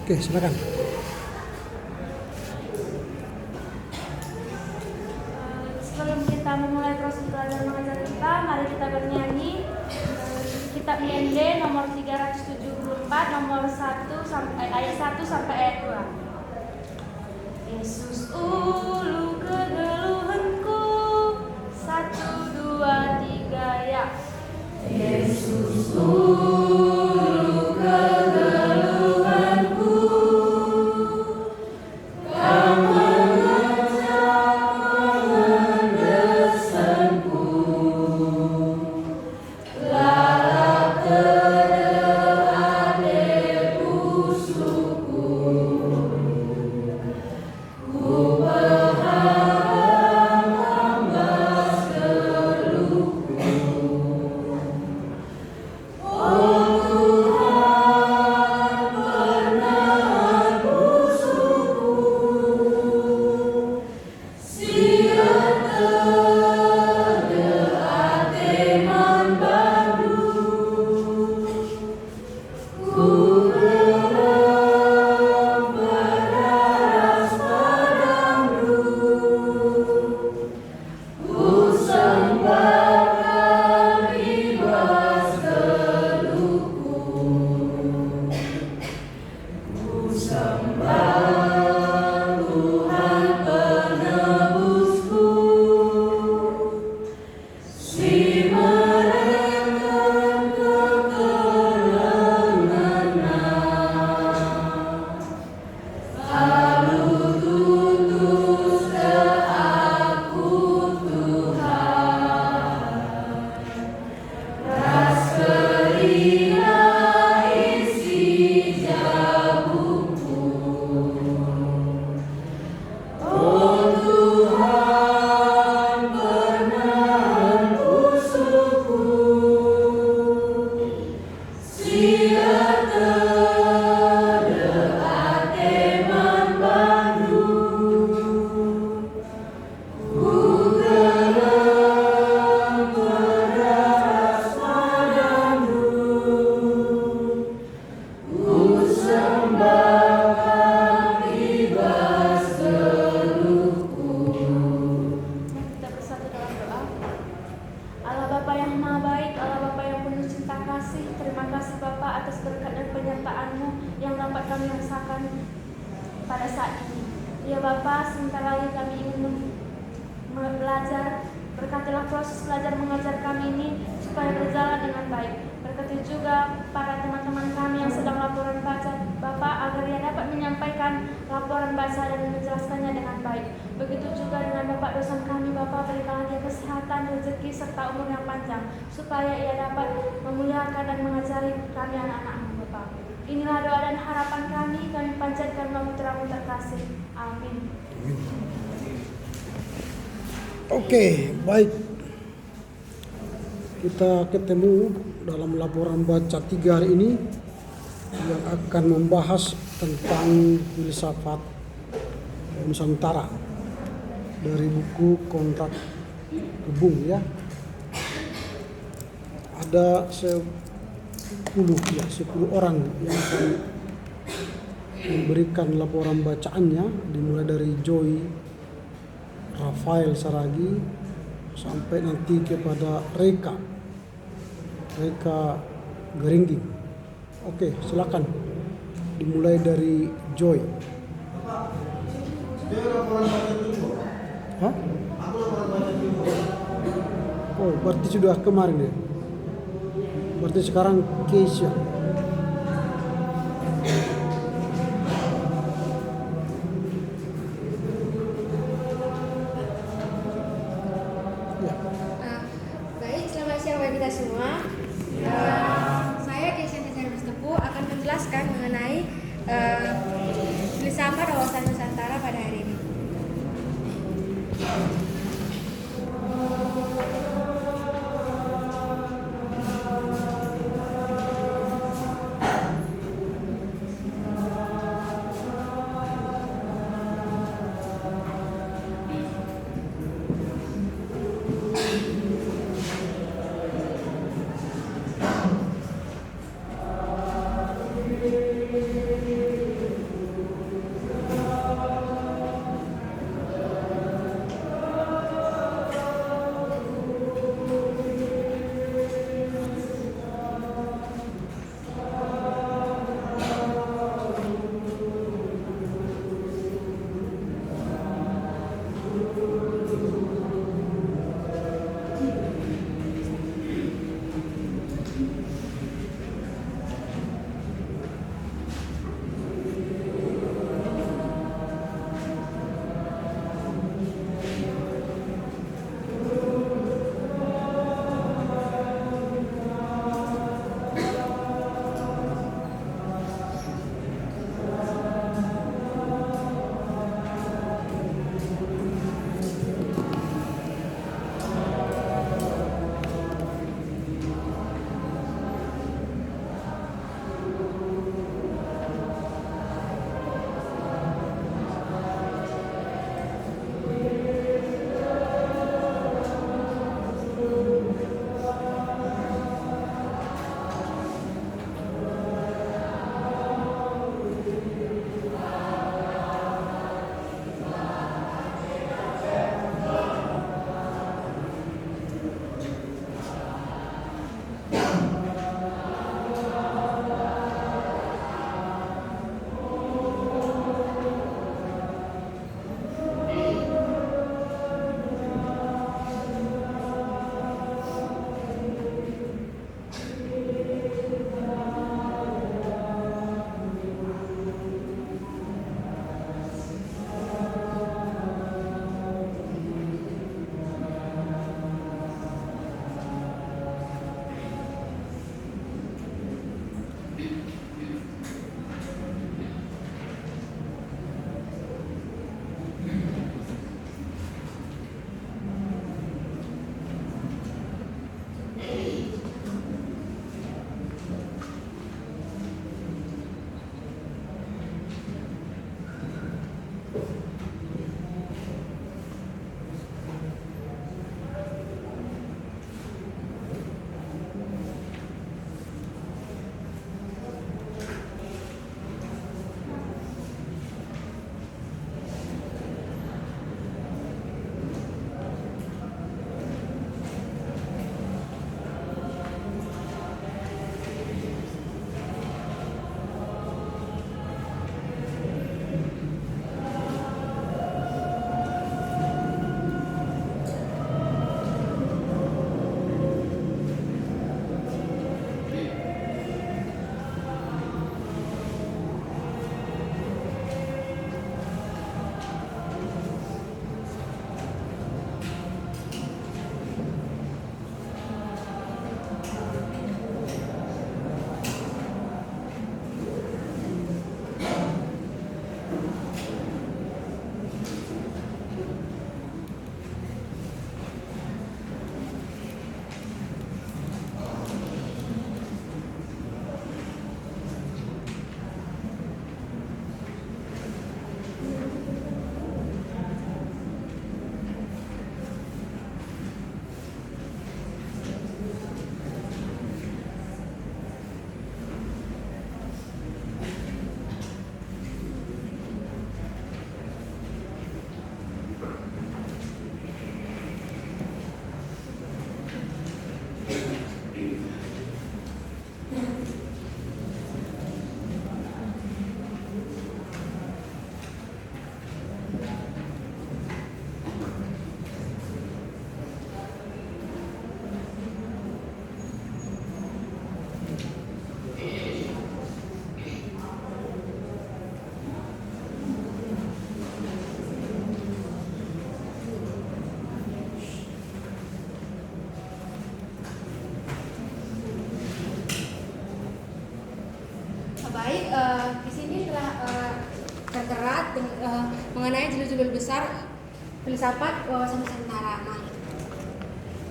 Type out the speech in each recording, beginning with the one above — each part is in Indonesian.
Oke, silakan. Sebelum kita memulai proses belajar mengajar kita, mari kita bernyanyi kitab IND nomor 374 nomor 1 sampai ayat 1 sampai ayat 2. Yesus ulu kegeluhanku, 1, 2, 3 ya. Yesus ulu kegeluhanku, kau mengejar mendesanku, lalap terade usuku, ku berharap ambas geluhku. Oh Tuhan, pernah usuku, siap terdekat teman baru, ku relap berharap padamu, ku sembahkan ibas geluhku, ku sembah Tuhan penebusku, si merengkan kekelengannya, lalu tutus ke aku Tuhan, ras kerina isi jabuku. Oh Tuhan, pernah usuku, siap terdekat teman baru, ku geram berharap padamu, ku sembahkan ibas geluhku. Kita bersatu dalam doa. Allah Bapa yang Maha Baik, Allah Bapa yang penuh cinta kasih, terima kasih Bapa atas berkat dan penyertaan-Mu yang dapat kami rasakan pada saat ini. Ya Bapa, sebentar lagi kami ingin belajar. Berkatilah proses belajar mengajar kami ini supaya berjalan dengan baik. Berkati juga para teman-teman kami yang sedang laporan baca, Bapak, agar ia dapat menyampaikan laporan baca dan menjelaskannya dengan baik. Begitu juga dengan Bapak dosen kami, Bapak, berikanlah dia kesehatan, rezeki, serta umur yang panjang, supaya ia dapat memuliakan dan mengajari kami anak-anak-Mu, Bapak. Inilah doa dan harapan kami panjatkan melalui putra-Mu terkasih. Amin. Oke, baik. Kita ketemu dalam laporan baca 3 hari ini yang akan membahas tentang filsafat Nusantara dari buku Kontrak Kebun ya. Ada 10 orang yang akan memberikan laporan bacaannya, dimulai dari Joy Rafael Saragi sampai nanti kepada Reka Geringging. Oke, silakan dimulai dari Joy. Hah? Oh, berarti sudah kemarin ya? Berarti sekarang Keisha. Baik, selamat siang bagi kita semua. Saya Keisha Tepu akan menjelaskan mengenai filsafat wawasan Nusantara pada hari ini. mengenai judul-judul besar filsafat wawasan Nusantara. Nah,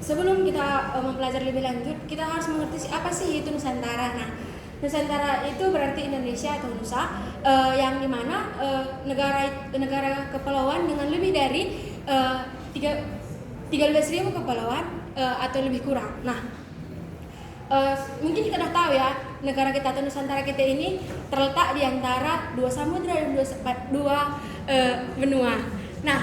sebelum kita mempelajari lebih lanjut, kita harus mengerti apa sih itu Nusantara. Nah, Nusantara itu berarti Indonesia atau Nusa, yang dimana negara kepulauan dengan lebih dari 13.000 kepulauan atau lebih kurang. Nah, mungkin kita sudah tahu ya, negara kita atau Nusantara kita ini terletak di antara dua samudra dan dua benua. Nah,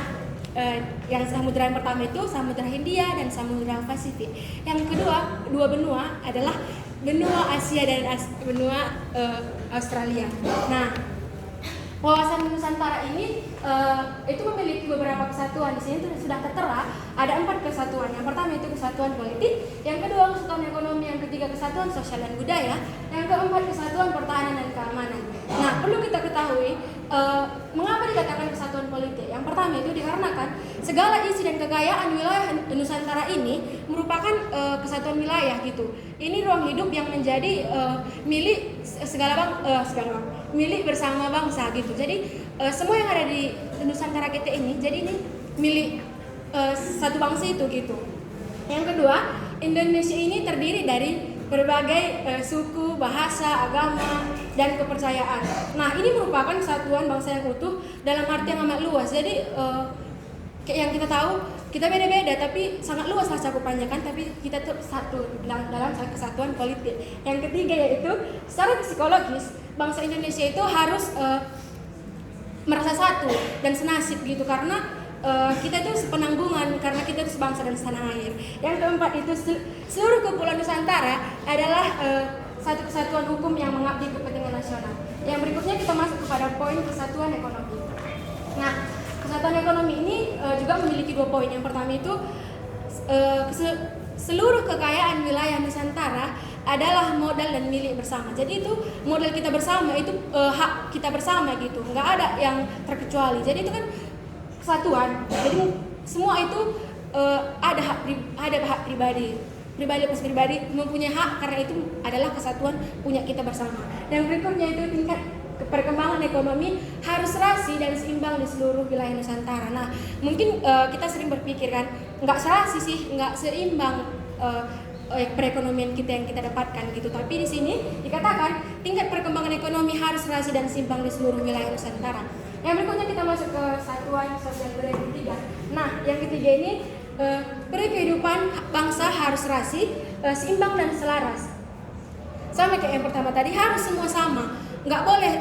yang samudra yang pertama itu Samudra Hindia dan Samudra Pasifik. Yang kedua, dua benua adalah benua Asia dan benua Australia. Nah, wawasan Nusantara ini itu memiliki beberapa kesatuan. Di sini sudah tertera ada 4 kesatuan. Yang pertama itu kesatuan politik, yang kedua kesatuan ekonomi, yang ketiga kesatuan sosial dan budaya, yang keempat kesatuan pertahanan dan keamanan. Nah, perlu kita ketahui mengapa dikatakan kesatuan politik. Yang pertama itu dikarenakan segala isi dan kekayaan wilayah Nusantara ini merupakan kesatuan wilayah gitu. Ini ruang hidup yang menjadi milik milik bersama bangsa gitu. Jadi semua yang ada di Nusantara kita ini, jadi ini milik satu bangsa itu gitu. Yang kedua, Indonesia ini terdiri dari berbagai suku, bahasa, agama, dan kepercayaan. Nah, ini merupakan kesatuan bangsa yang utuh dalam arti yang amat luas. Jadi kayak yang kita tahu, kita beda-beda tapi sangat luas lah cakupannya kan, tapi kita tetap satu dalam kesatuan politik. Yang ketiga yaitu secara psikologis bangsa Indonesia itu harus merasa satu dan senasib gitu, karena kita itu sepenanggungan, karena kita itu sebangsa dan setanah air. Yang keempat itu seluruh kepulauan Nusantara adalah satu kesatuan hukum yang mengabdi kepentingan nasional. Yang berikutnya kita masuk kepada poin kesatuan ekonomi. Nah, kesatuan ekonomi ini juga memiliki 2 poin. Yang pertama itu seluruh kekayaan wilayah Nusantara adalah modal dan milik bersama. Jadi itu modal kita bersama, itu hak kita bersama gitu. Nggak ada yang terkecuali. Jadi itu kan kesatuan. Jadi semua itu ada hak pribadi plus pribadi mempunyai hak, karena itu adalah kesatuan punya kita bersama. Yang berikutnya itu tingkat perkembangan ekonomi harus serasi dan seimbang di seluruh wilayah Nusantara. Nah, mungkin kita sering berpikir kan, nggak serasi sih, nggak seimbang perekonomian kita yang kita dapatkan gitu. Tapi di sini dikatakan tingkat perkembangan ekonomi harus serasi dan seimbang di seluruh wilayah Nusantara. Yang berikutnya kita masuk ke satuan sosial budaya yang ketiga. Nah, yang ketiga ini kehidupan bangsa harus serasi, seimbang dan selaras. Sama kayak yang pertama tadi, harus semua sama, nggak boleh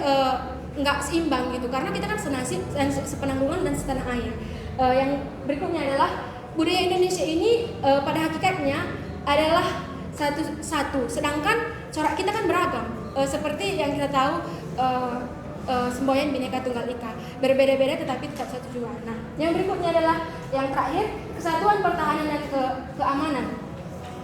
nggak seimbang gitu, karena kita kan senasib dan sepenanggungan dan setanah air. Yang berikutnya adalah budaya Indonesia ini pada hakikatnya adalah satu, sedangkan corak kita kan beragam. Seperti yang kita tahu, semboyan Bhinneka Tunggal Ika, berbeda-beda tetapi tetap satu jua. Nah, yang berikutnya adalah yang terakhir, kesatuan pertahanan dan keamanan.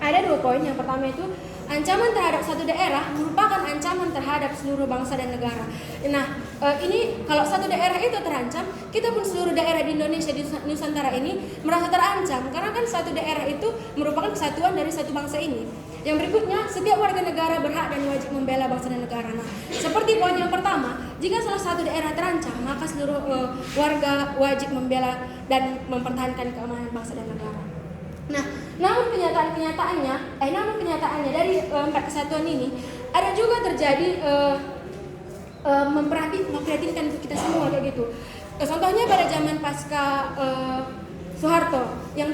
Ada 2 poin. Yang pertama itu ancaman terhadap satu daerah merupakan ancaman terhadap seluruh bangsa dan negara. Nah, ini kalau satu daerah itu terancam, kita pun seluruh daerah di Indonesia, di Nusantara ini merasa terancam, karena kan satu daerah itu merupakan kesatuan dari satu bangsa ini. Yang berikutnya, setiap warga negara berhak dan wajib membela bangsa dan negara. Nah, seperti poin yang pertama, jika salah satu daerah terancam, maka seluruh warga wajib membela dan mempertahankan keamanan bangsa dan negara. Nah, namun kenyataannya dari 4 kesatuan ini ada juga terjadi memprihatinkan untuk kita semua kayak gitu. Contohnya pada zaman pasca Soeharto yang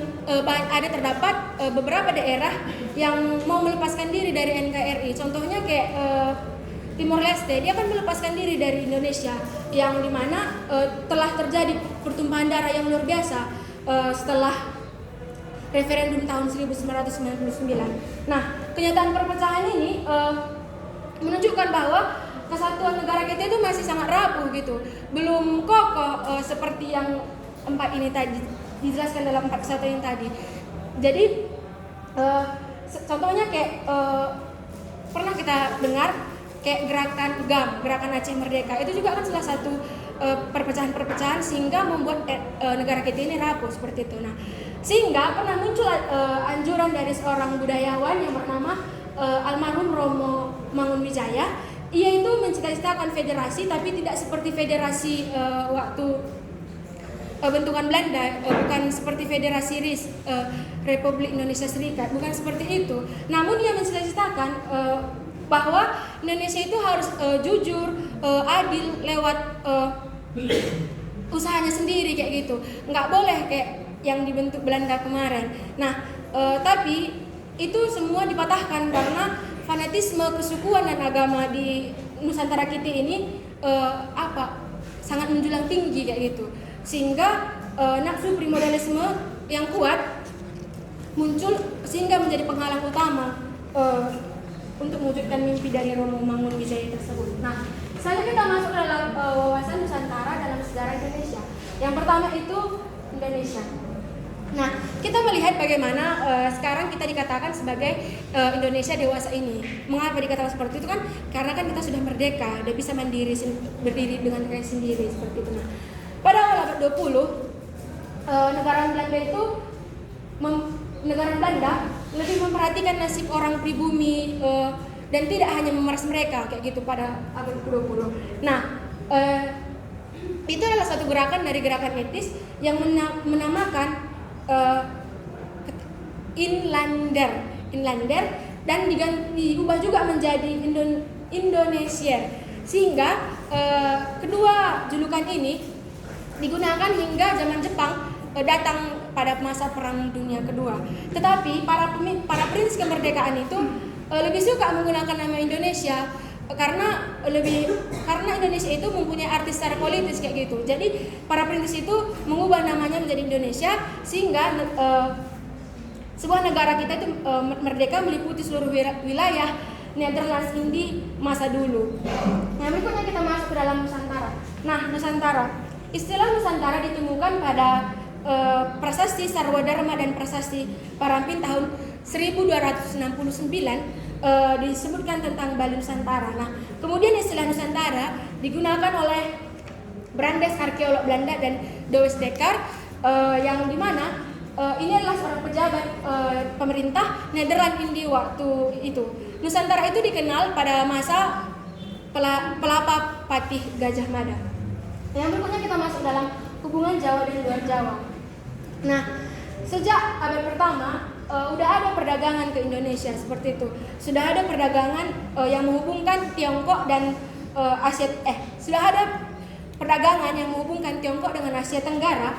terdapat beberapa daerah yang mau melepaskan diri dari NKRI. Contohnya kayak Timor Leste, dia akan melepaskan diri dari Indonesia, yang dimana telah terjadi pertumpahan darah yang luar biasa setelah referendum tahun 1999. Nah, kenyataan perpecahan ini menunjukkan bahwa kesatuan negara kita itu masih sangat rapuh gitu, belum kokoh seperti yang 4 ini tadi dijelaskan dalam 4 kesatuan yang tadi. Jadi contohnya kayak pernah kita dengar kayak gerakan GAM, Gerakan Aceh Merdeka, itu juga kan salah satu perpecahan-perpecahan sehingga membuat negara kita ini rapuh seperti itu. Nah, sehingga pernah muncul anjuran dari seorang budayawan yang bernama almarhum Romo Mangunwijaya, ia itu mencita-citakan federasi, tapi tidak seperti federasi waktu bentukan Belanda, bukan seperti federasi Republik Indonesia Serikat, bukan seperti itu. Namun ia mencita-citakan bahwa Indonesia itu harus jujur, adil lewat usahanya sendiri kayak gitu. Nggak boleh kayak yang dibentuk Belanda kemarin. Nah, tapi itu semua dipatahkan karena fanatisme kesukuan dan agama di Nusantara kita ini sangat menjulang tinggi kayak gitu. Sehingga nafsu primordialisme yang kuat muncul sehingga menjadi penghalang utama untuk mewujudkan mimpi dari Romo Mangunwijaya tersebut. Nah, selanjutnya kita masuk dalam wawasan Nusantara dalam sejarah Indonesia. Yang pertama itu Indonesia. Nah, kita melihat bagaimana sekarang kita dikatakan sebagai Indonesia dewasa ini. Mengapa dikatakan seperti itu kan? Karena kan kita sudah merdeka, udah bisa mandiri, berdiri dengan kaki sendiri seperti itu. Nah, pada awal abad 20, negara Belanda lebih memperhatikan nasib orang pribumi dan tidak hanya memeras mereka kayak gitu pada abad 20. Nah, itu adalah satu gerakan dari gerakan etis yang menamakan Inlander dan diubah juga menjadi Indonesia, sehingga kedua julukan ini digunakan hingga zaman Jepang datang pada masa Perang Dunia Kedua. Tetapi para prince kemerdekaan itu lebih suka menggunakan nama Indonesia karena Indonesia itu mempunyai arti secara politis kayak gitu. Jadi para perintis itu mengubah namanya menjadi Indonesia sehingga sebuah negara kita itu merdeka meliputi seluruh wilayah Netherlands di masa dulu. Nah, berikutnya kita masuk ke dalam Nusantara. Nah, Nusantara. Istilah Nusantara ditemukan pada Prasasti Sarwadharma dan Prasasti Parampin tahun 1269 disebutkan tentang Bali Nusantara. Nah, kemudian istilah Nusantara digunakan oleh Brandes arkeolog Belanda dan Douwes Dekker yang dimana ini adalah seorang pejabat pemerintah Nederland di waktu itu. Nusantara itu dikenal pada masa Pelapa Patih Gajah Mada. Yang berikutnya kita masuk dalam hubungan Jawa dan luar Jawa. Nah, sejak abad pertama udah ada perdagangan ke Indonesia seperti itu. Sudah ada perdagangan yang menghubungkan Tiongkok dan sudah ada perdagangan yang menghubungkan Tiongkok dengan Asia Tenggara,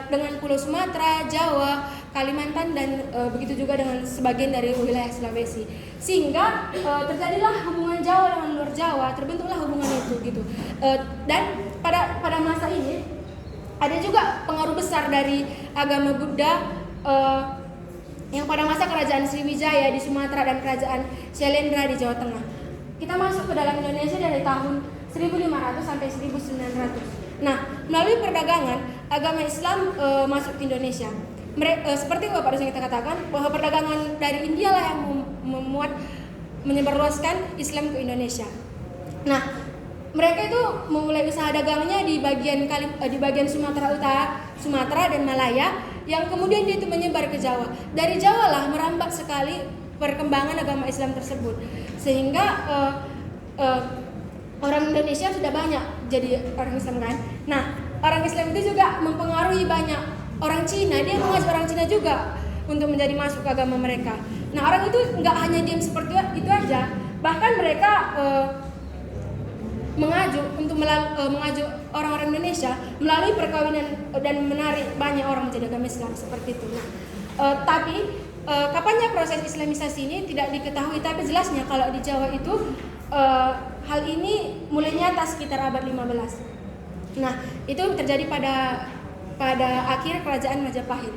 dengan Pulau Sumatera, Jawa, Kalimantan dan begitu juga dengan sebagian dari wilayah Sulawesi. Sehingga terjadilah hubungan Jawa dengan luar Jawa, terbentuklah hubungan itu gitu. Dan pada masa ini ada juga pengaruh besar dari agama Buddha yang pada masa kerajaan Sriwijaya di Sumatera dan kerajaan Syailendra di Jawa Tengah. Kita masuk ke dalam Indonesia dari tahun 1500 sampai 1900. Nah, melalui perdagangan agama Islam masuk ke Indonesia. Seperti Bapak dosen kita katakan bahwa perdagangan dari India lah yang menyebarluaskan Islam ke Indonesia. Nah, mereka itu memulai usaha dagangnya di bagian Sumatera Utara, Sumatera dan Malaya, yang kemudian dia itu menyebar ke Jawa. Dari Jawa lah merambat sekali perkembangan agama Islam tersebut, sehingga orang Indonesia sudah banyak jadi orang Islam kan. Nah, orang Islam itu juga mempengaruhi banyak orang Cina. Dia mengajak orang Cina juga untuk menjadi masuk ke agama mereka. Nah, orang itu nggak hanya diam seperti itu aja, bahkan mereka mengaju orang-orang Indonesia melalui perkawinan dan menarik banyak orang menjadi agama Islam seperti itu. Nah, tapi kapannya proses Islamisasi ini tidak diketahui, tapi jelasnya kalau di Jawa itu hal ini mulai nyata sekitar abad 15. Nah, itu terjadi pada akhir kerajaan Majapahit.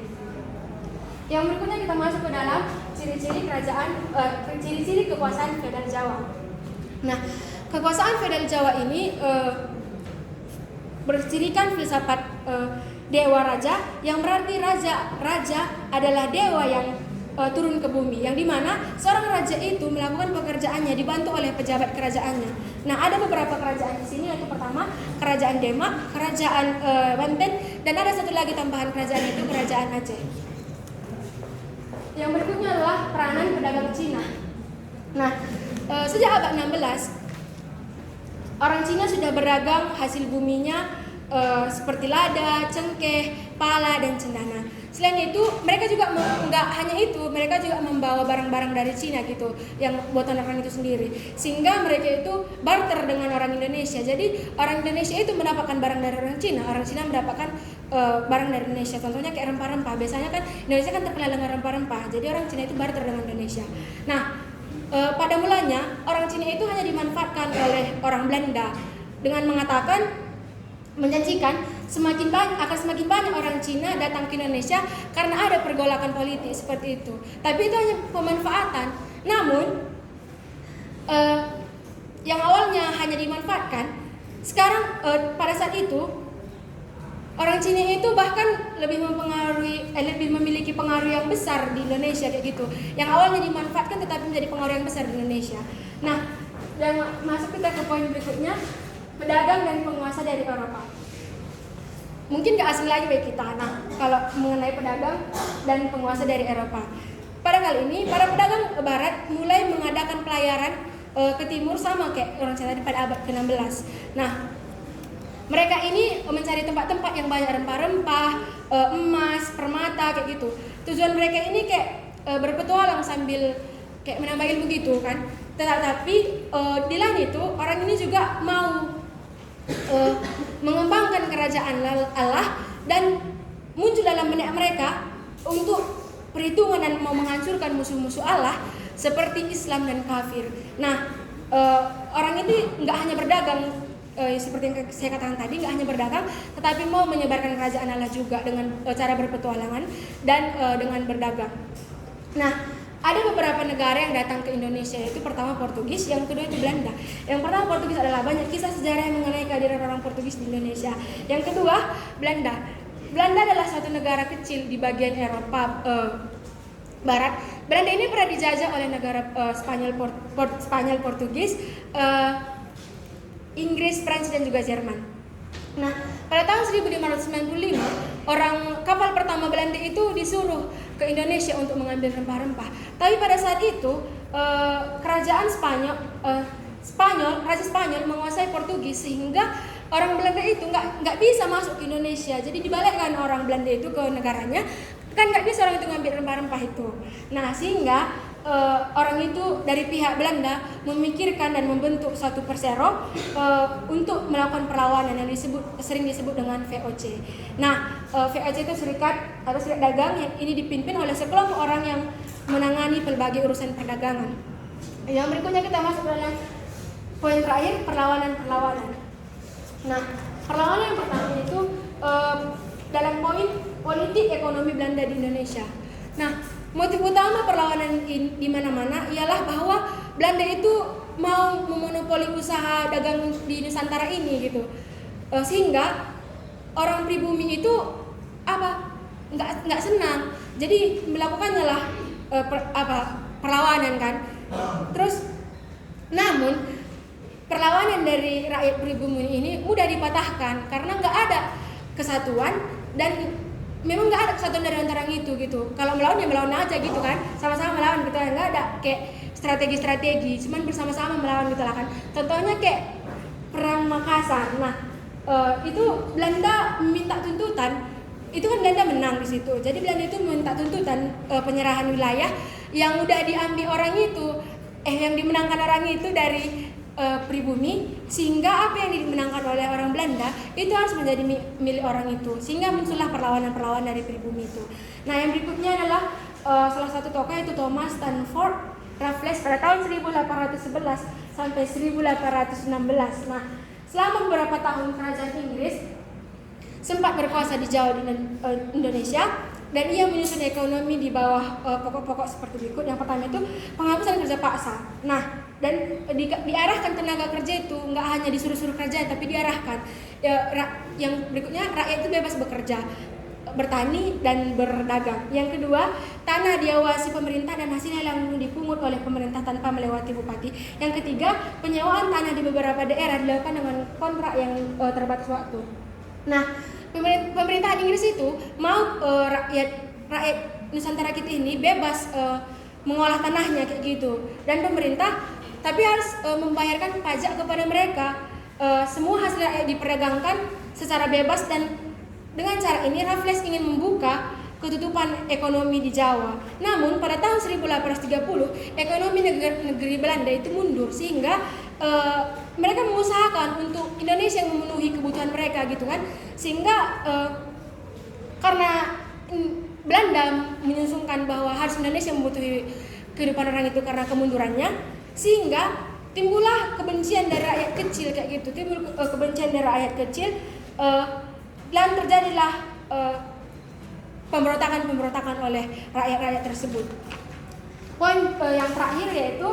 Yang berikutnya kita masuk ke dalam ciri-ciri kekuasaan feodal Jawa. Nah, kekuasaan feodal Jawa ini bercirikan filsafat dewa raja, yang berarti raja adalah dewa yang turun ke bumi, yang dimana seorang raja itu melakukan pekerjaannya dibantu oleh pejabat kerajaannya. Nah, ada beberapa kerajaan di sini, yaitu pertama kerajaan Demak, kerajaan Banten, dan ada satu lagi tambahan kerajaan itu kerajaan Aceh. Yang berikutnya adalah peranan pedagang Cina. Nah, sejak abad 16 orang Cina sudah berdagang hasil buminya seperti lada, cengkeh, pala, dan cendana. Selain itu, mereka juga nggak hanya itu, mereka juga membawa barang-barang dari Cina gitu, yang buatan orang itu sendiri. Sehingga mereka itu barter dengan orang Indonesia. Jadi orang Indonesia itu mendapatkan barang dari orang Cina, orang Cina mendapatkan barang dari Indonesia. Contohnya kayak rempah-rempah. Biasanya kan Indonesia kan terkenal dengan rempah-rempah. Jadi orang Cina itu barter dengan Indonesia. Nah, pada mulanya orang Cina itu hanya dimanfaatkan oleh orang Belanda dengan mengatakan, menjanjikan akan semakin banyak orang Cina datang ke Indonesia karena ada pergolakan politik seperti itu. Tapi itu hanya pemanfaatan. Namun yang awalnya hanya dimanfaatkan, sekarang pada saat itu orang Cina itu bahkan lebih memiliki pengaruh yang besar di Indonesia kayak gitu. Yang awalnya dimanfaatkan tetapi menjadi pengaruh yang besar di Indonesia. Nah, yang masuk kita ke poin berikutnya, pedagang dan penguasa dari Eropa. Mungkin gak asing lagi bagi kita. Nah, kalau mengenai pedagang dan penguasa dari Eropa, pada kali ini para pedagang Barat mulai mengadakan pelayaran ke timur sama kayak orang Cina pada abad ke-16. Nah, mereka ini mencari tempat-tempat yang banyak rempah-rempah, emas, permata kayak gitu. Tujuan mereka ini kayak berpetualang sambil kayak menambah ilmu gitu kan. Tetapi di lain itu orang ini juga mau mengembangkan kerajaan Allah dan muncul dalam benak mereka untuk perhitungan dan mau menghancurkan musuh-musuh Allah seperti Islam dan kafir. Nah, orang ini nggak hanya berdagang seperti yang saya katakan tadi, nggak hanya berdagang, tetapi mau menyebarkan kerajaan Allah juga dengan cara berpetualangan dan dengan berdagang. Nah, ada beberapa negara yang datang ke Indonesia, yaitu pertama Portugis, yang kedua itu Belanda. Yang pertama Portugis adalah banyak kisah sejarah yang mengenai kehadiran orang Portugis di Indonesia. Yang kedua Belanda. Belanda adalah suatu negara kecil di bagian Eropa Barat. Belanda ini pernah dijajah oleh negara Spanyol, Portugis, Inggris, Prancis, dan juga Jerman. Nah, pada tahun 1595, orang kapal pertama Belanda itu disuruh ke Indonesia untuk mengambil rempah-rempah. Tapi pada saat itu kerajaan Raja Spanyol menguasai Portugis sehingga orang Belanda itu nggak bisa masuk ke Indonesia. Jadi dibalikkan orang Belanda itu ke negaranya, kan nggak bisa orang itu ngambil rempah-rempah itu. Nah, sehingga orang itu dari pihak Belanda memikirkan dan membentuk suatu persero untuk melakukan perlawanan yang sering disebut dengan VOC. Nah, VOC itu serikat dagang yang ini dipimpin oleh sekelompok orang yang menangani berbagai urusan perdagangan. Yang berikutnya kita masuk dalam poin terakhir, perlawanan. Nah, perlawanan yang pertama itu dalam poin politik ekonomi Belanda di Indonesia. Nah, motif utama perlawanan di mana-mana ialah bahwa Belanda itu mau memonopoli usaha dagang di Nusantara ini gitu, sehingga orang pribumi itu nggak senang, jadi melakukannya lah perlawanan kan. Terus, namun perlawanan dari rakyat pribumi ini mudah dipatahkan karena nggak ada kesatuan dan memang nggak ada kesatuan dari antara itu gitu. Kalau melawan ya melawan aja gitu kan, sama-sama melawan gitu kan, nggak ada kayak strategi, cuman bersama-sama melawan gitu lah kan. Contohnya kayak perang Makassar. Nah, itu Belanda minta tuntutan, itu kan Belanda menang di situ. Jadi Belanda itu minta tuntutan penyerahan wilayah yang udah diambil orang itu, yang dimenangkan orang itu dari pribumi, sehingga apa yang dimenangkan oleh orang Belanda itu harus menjadi milik orang itu, sehingga muncullah perlawanan dari pribumi itu. Nah, yang berikutnya adalah salah satu tokoh yaitu Thomas Stanford Raffles pada tahun 1811 sampai 1816. Nah, selama beberapa tahun kerajaan Inggris sempat berkuasa di Jawa di Indonesia, dan ia menyusun ekonomi di bawah pokok-pokok seperti berikut. Yang pertama itu penghapusan kerja paksa. Nah, dan diarahkan tenaga kerja itu nggak hanya disuruh-suruh kerja, tapi diarahkan. Yang berikutnya, rakyat itu bebas bekerja, bertani dan berdagang. Yang kedua, tanah diawasi pemerintah dan hasilnya yang dipungut oleh pemerintah tanpa melewati bupati. Yang ketiga, penyewaan tanah di beberapa daerah dilakukan dengan kontrak yang terbatas waktu. Nah, pemerintahan Inggris itu mau rakyat Nusantara kita ini bebas mengolah tanahnya kayak gitu, dan pemerintah tapi harus membayarkan pajak kepada mereka semua hasil rakyat diperdagangkan secara bebas, dan dengan cara ini Raffles ingin membuka ketutupan ekonomi di Jawa. Namun pada tahun 1830 ekonomi negeri Belanda itu mundur, sehingga mereka mengusahakan untuk Indonesia yang memenuhi kebutuhan mereka gitu kan. Sehingga karena Belanda menyusunkan bahwa harus Indonesia membutuhkan kehidupan orang itu karena kemundurannya, sehingga timbullah kebencian dari rakyat kecil kayak gitu, timbul kebencian dari rakyat kecil, dan terjadilah pemberontakan oleh rakyat-rakyat tersebut. Poin yang terakhir yaitu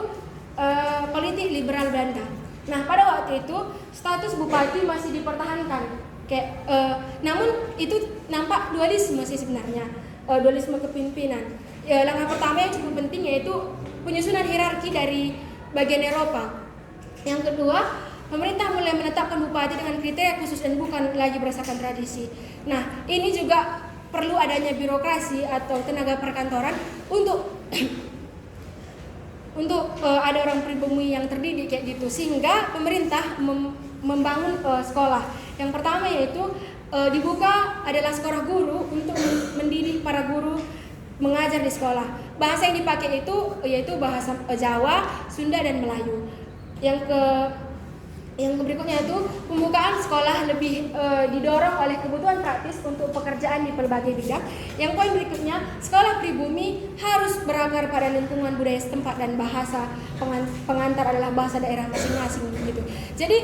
politik liberal Belanda. Nah, pada waktu itu status bupati masih dipertahankan, namun itu nampak dualisme sih sebenarnya, dualisme kepemimpinan. Langkah pertama yang cukup penting yaitu penyusunan hierarki dari bagian Eropa. Yang kedua, pemerintah mulai menetapkan bupati dengan kriteria khusus dan bukan lagi berdasarkan tradisi. Nah, ini juga perlu adanya birokrasi atau tenaga perkantoran untuk ada orang pribumi yang terdidik kayak gitu, sehingga pemerintah membangun sekolah. Yang pertama yaitu dibuka adalah sekolah guru untuk mendidik para guru mengajar di sekolah. Bahasa yang dipakai itu yaitu bahasa Jawa, Sunda, dan Melayu. Yang berikutnya itu pembukaan sekolah lebih didorong oleh kebutuhan praktis untuk pekerjaan di berbagai bidang. Yang poin berikutnya, sekolah pribumi harus berakar pada lingkungan budaya setempat dan bahasa pengantar adalah bahasa daerah masing-masing gitu. Jadi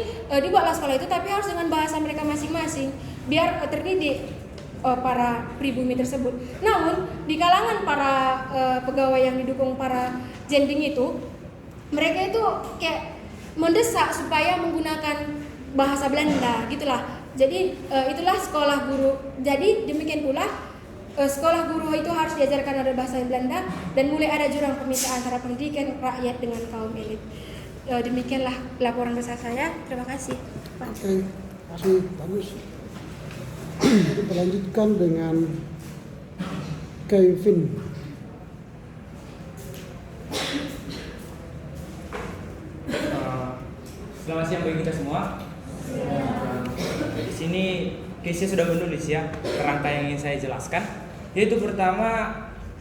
dibuatlah sekolah itu tapi harus dengan bahasa mereka masing-masing biar terdidik para pribumi tersebut. Namun di kalangan para pegawai yang didukung para jending itu, mereka itu kayak mendesak supaya menggunakan bahasa Belanda gitulah. Jadi itulah sekolah guru. Jadi demikian pula sekolah guru itu harus diajarkan ada bahasa Belanda, dan mulai ada jurang pemisah antara pendidikan rakyat dengan kaum elit. Demikianlah laporan besar saya. Terima kasih. Oke, masih bagus. Kita lanjutkan dengan Kevin. Selamat siang bagi kita semua. Di sini case-nya sudah menulis ya, kerangka yang ingin saya jelaskan. Yaitu pertama,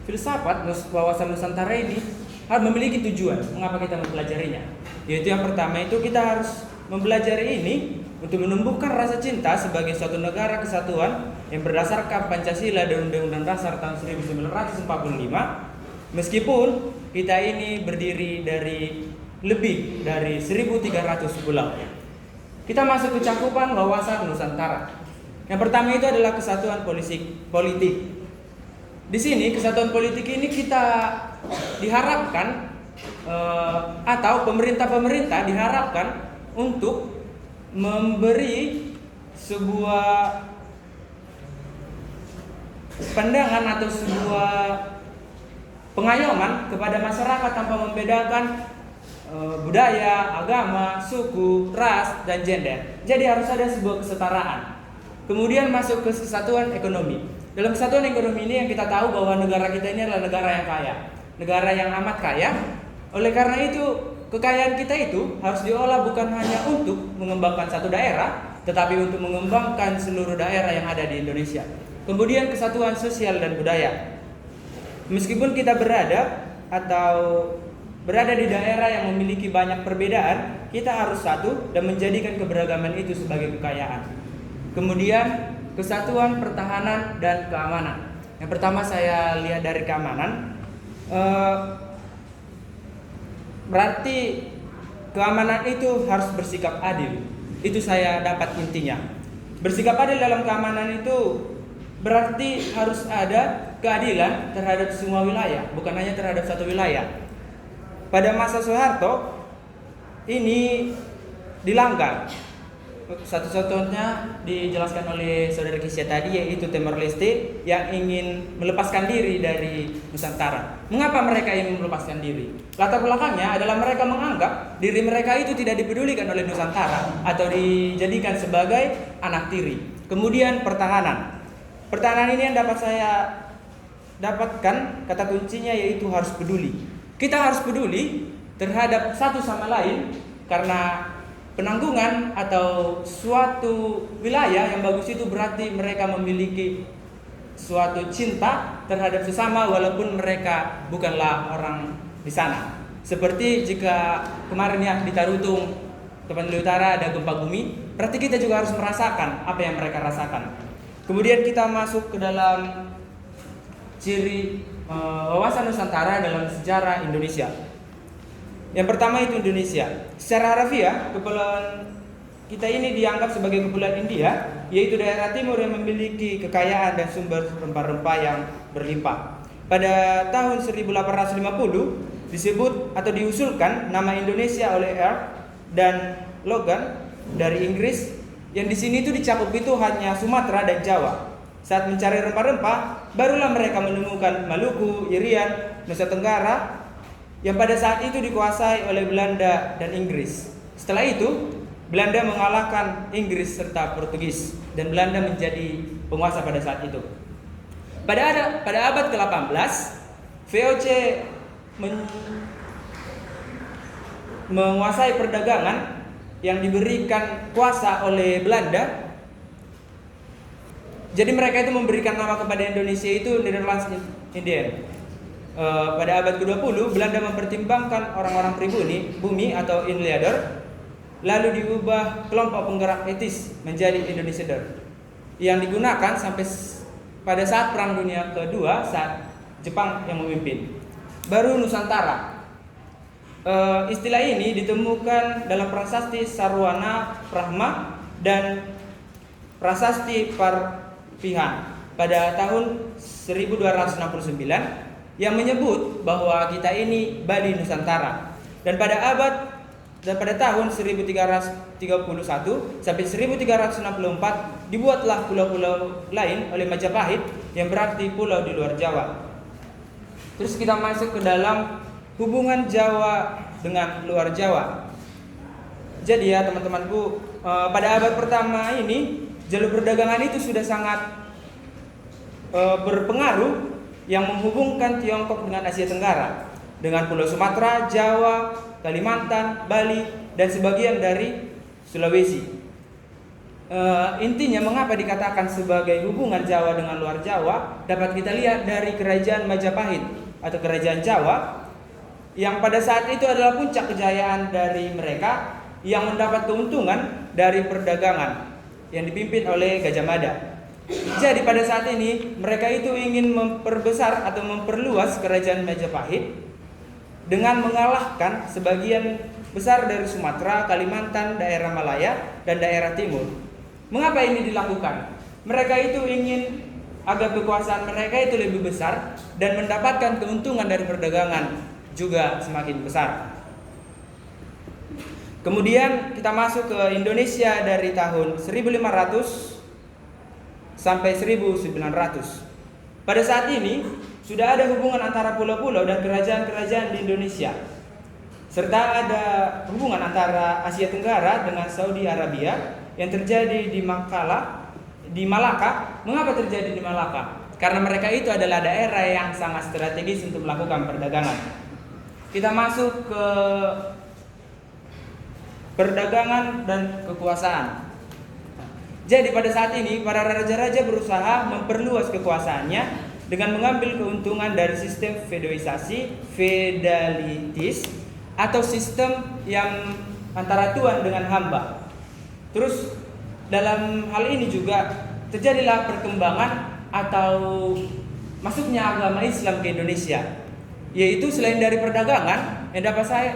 filsafat wawasan Nusantara ini harus memiliki tujuan. Mengapa kita mempelajarinya? Yaitu yang pertama itu kita harus mempelajari ini untuk menumbuhkan rasa cinta sebagai suatu negara kesatuan yang berdasarkan Pancasila dan Undang-Undang Dasar tahun 1945. Meskipun kita ini berdiri dari lebih dari 1.300 pulau. Kita masuk ke cakupan wawasan Nusantara. Yang pertama itu adalah kesatuan politik. Di sini kesatuan politik ini kita diharapkan atau pemerintah diharapkan untuk memberi sebuah pandangan atau sebuah pengayoman kepada masyarakat tanpa membedakan budaya, agama, suku, ras, dan gender. Jadi harus ada sebuah kesetaraan. Kemudian masuk ke kesatuan ekonomi. Dalam kesatuan ekonomi ini yang kita tahu bahwa negara kita ini adalah negara yang kaya, negara yang amat kaya. Oleh karena itu, kekayaan kita itu harus diolah bukan hanya untuk mengembangkan satu daerah, tetapi untuk mengembangkan seluruh daerah yang ada di Indonesia. Kemudian kesatuan sosial dan budaya. Meskipun kita berada di daerah yang memiliki banyak perbedaan, kita harus satu dan menjadikan keberagaman itu sebagai kekayaan. Kemudian kesatuan pertahanan dan keamanan. Yang pertama saya lihat dari keamanan, berarti keamanan itu harus bersikap adil. Itu saya dapat intinya. Bersikap adil dalam keamanan itu berarti harus ada keadilan terhadap semua wilayah, bukan hanya terhadap satu wilayah. Pada masa Soeharto ini dilanggar. Satu-satunya dijelaskan oleh saudara Kisya tadi, yaitu Timor Leste yang ingin melepaskan diri dari Nusantara. Mengapa mereka ingin melepaskan diri? Latar belakangnya adalah mereka menganggap diri mereka itu tidak dipedulikan oleh Nusantara atau dijadikan sebagai anak tiri. Kemudian pertahanan. Pertahanan ini yang dapat saya dapatkan, kata kuncinya yaitu harus peduli. Kita harus peduli terhadap satu sama lain karena penanggungan atau suatu wilayah yang bagus itu berarti mereka memiliki suatu cinta terhadap sesama walaupun mereka bukanlah orang di sana. Seperti jika kemarin ya di Tarutung, Tapanuli Utara ada gempa bumi, berarti kita juga harus merasakan apa yang mereka rasakan. Kemudian kita masuk ke dalam ciri wawasan Nusantara dalam sejarah Indonesia. Yang pertama itu Indonesia. Secara harafiah, kepulauan kita ini dianggap sebagai kepulauan India, yaitu daerah timur yang memiliki kekayaan dan sumber rempah-rempah yang berlimpah. Pada tahun 1850 disebut atau diusulkan nama Indonesia oleh Earl dan Logan dari Inggris, yang di sini itu dicakup itu hanya Sumatera dan Jawa. Saat mencari rempah-rempah, barulah mereka menemukan Maluku, Irian, Nusa Tenggara yang pada saat itu dikuasai oleh Belanda dan Inggris. Setelah itu, Belanda mengalahkan Inggris serta Portugis dan Belanda menjadi penguasa pada saat itu. Pada abad ke-18, VOC menguasai perdagangan yang diberikan kuasa oleh Belanda. Jadi mereka itu memberikan nama kepada Indonesia itu Netherlands Indian. Pada abad ke-20, Belanda mempertimbangkan orang-orang pribumi bumi atau inlander, lalu diubah kelompok penggerak etis menjadi Indonesianer, yang digunakan sampai pada saat Perang Dunia Kedua saat Jepang yang memimpin. Baru Nusantara. Istilah ini ditemukan dalam Prasasti Sarwana Prahma dan Prasasti Parpihan pada tahun 1269 yang menyebut bahwa kita ini Bali Nusantara. Dan pada tahun 1331 sampai 1364 dibuatlah pulau-pulau lain oleh Majapahit yang berarti pulau di luar Jawa. Terus kita masuk ke dalam hubungan Jawa dengan luar Jawa. Jadi ya teman-temanku, pada abad pertama ini jalur perdagangan itu sudah sangat berpengaruh yang menghubungkan Tiongkok dengan Asia Tenggara, dengan Pulau Sumatera, Jawa, Kalimantan, Bali, dan sebagian dari Sulawesi. Intinya mengapa dikatakan sebagai hubungan Jawa dengan luar Jawa dapat kita lihat dari kerajaan Majapahit atau kerajaan Jawa, yang pada saat itu adalah puncak kejayaan dari mereka yang mendapat keuntungan dari perdagangan yang dipimpin oleh Gajah Mada. Jadi pada saat ini mereka itu ingin memperbesar atau memperluas kerajaan Majapahit dengan mengalahkan sebagian besar dari Sumatera, Kalimantan, daerah Malaya, dan daerah Timur. Mengapa ini dilakukan? Mereka itu ingin agar kekuasaan mereka itu lebih besar dan mendapatkan keuntungan dari perdagangan juga semakin besar. Kemudian kita masuk ke Indonesia dari tahun 1500 sampai 1900. Pada saat ini sudah ada hubungan antara pulau-pulau dan kerajaan-kerajaan di Indonesia, serta ada hubungan antara Asia Tenggara dengan Saudi Arabia yang terjadi di Malaka. Mengapa terjadi di Malaka? Karena mereka itu adalah daerah yang sangat strategis untuk melakukan perdagangan. Kita masuk ke perdagangan dan kekuasaan. Jadi pada saat ini para raja-raja berusaha memperluas kekuasaannya dengan mengambil keuntungan dari sistem feudalitis atau sistem yang antara tuan dengan hamba. Terus dalam hal ini juga terjadilah perkembangan atau masuknya agama Islam ke Indonesia, yaitu selain dari perdagangan yang dapat saya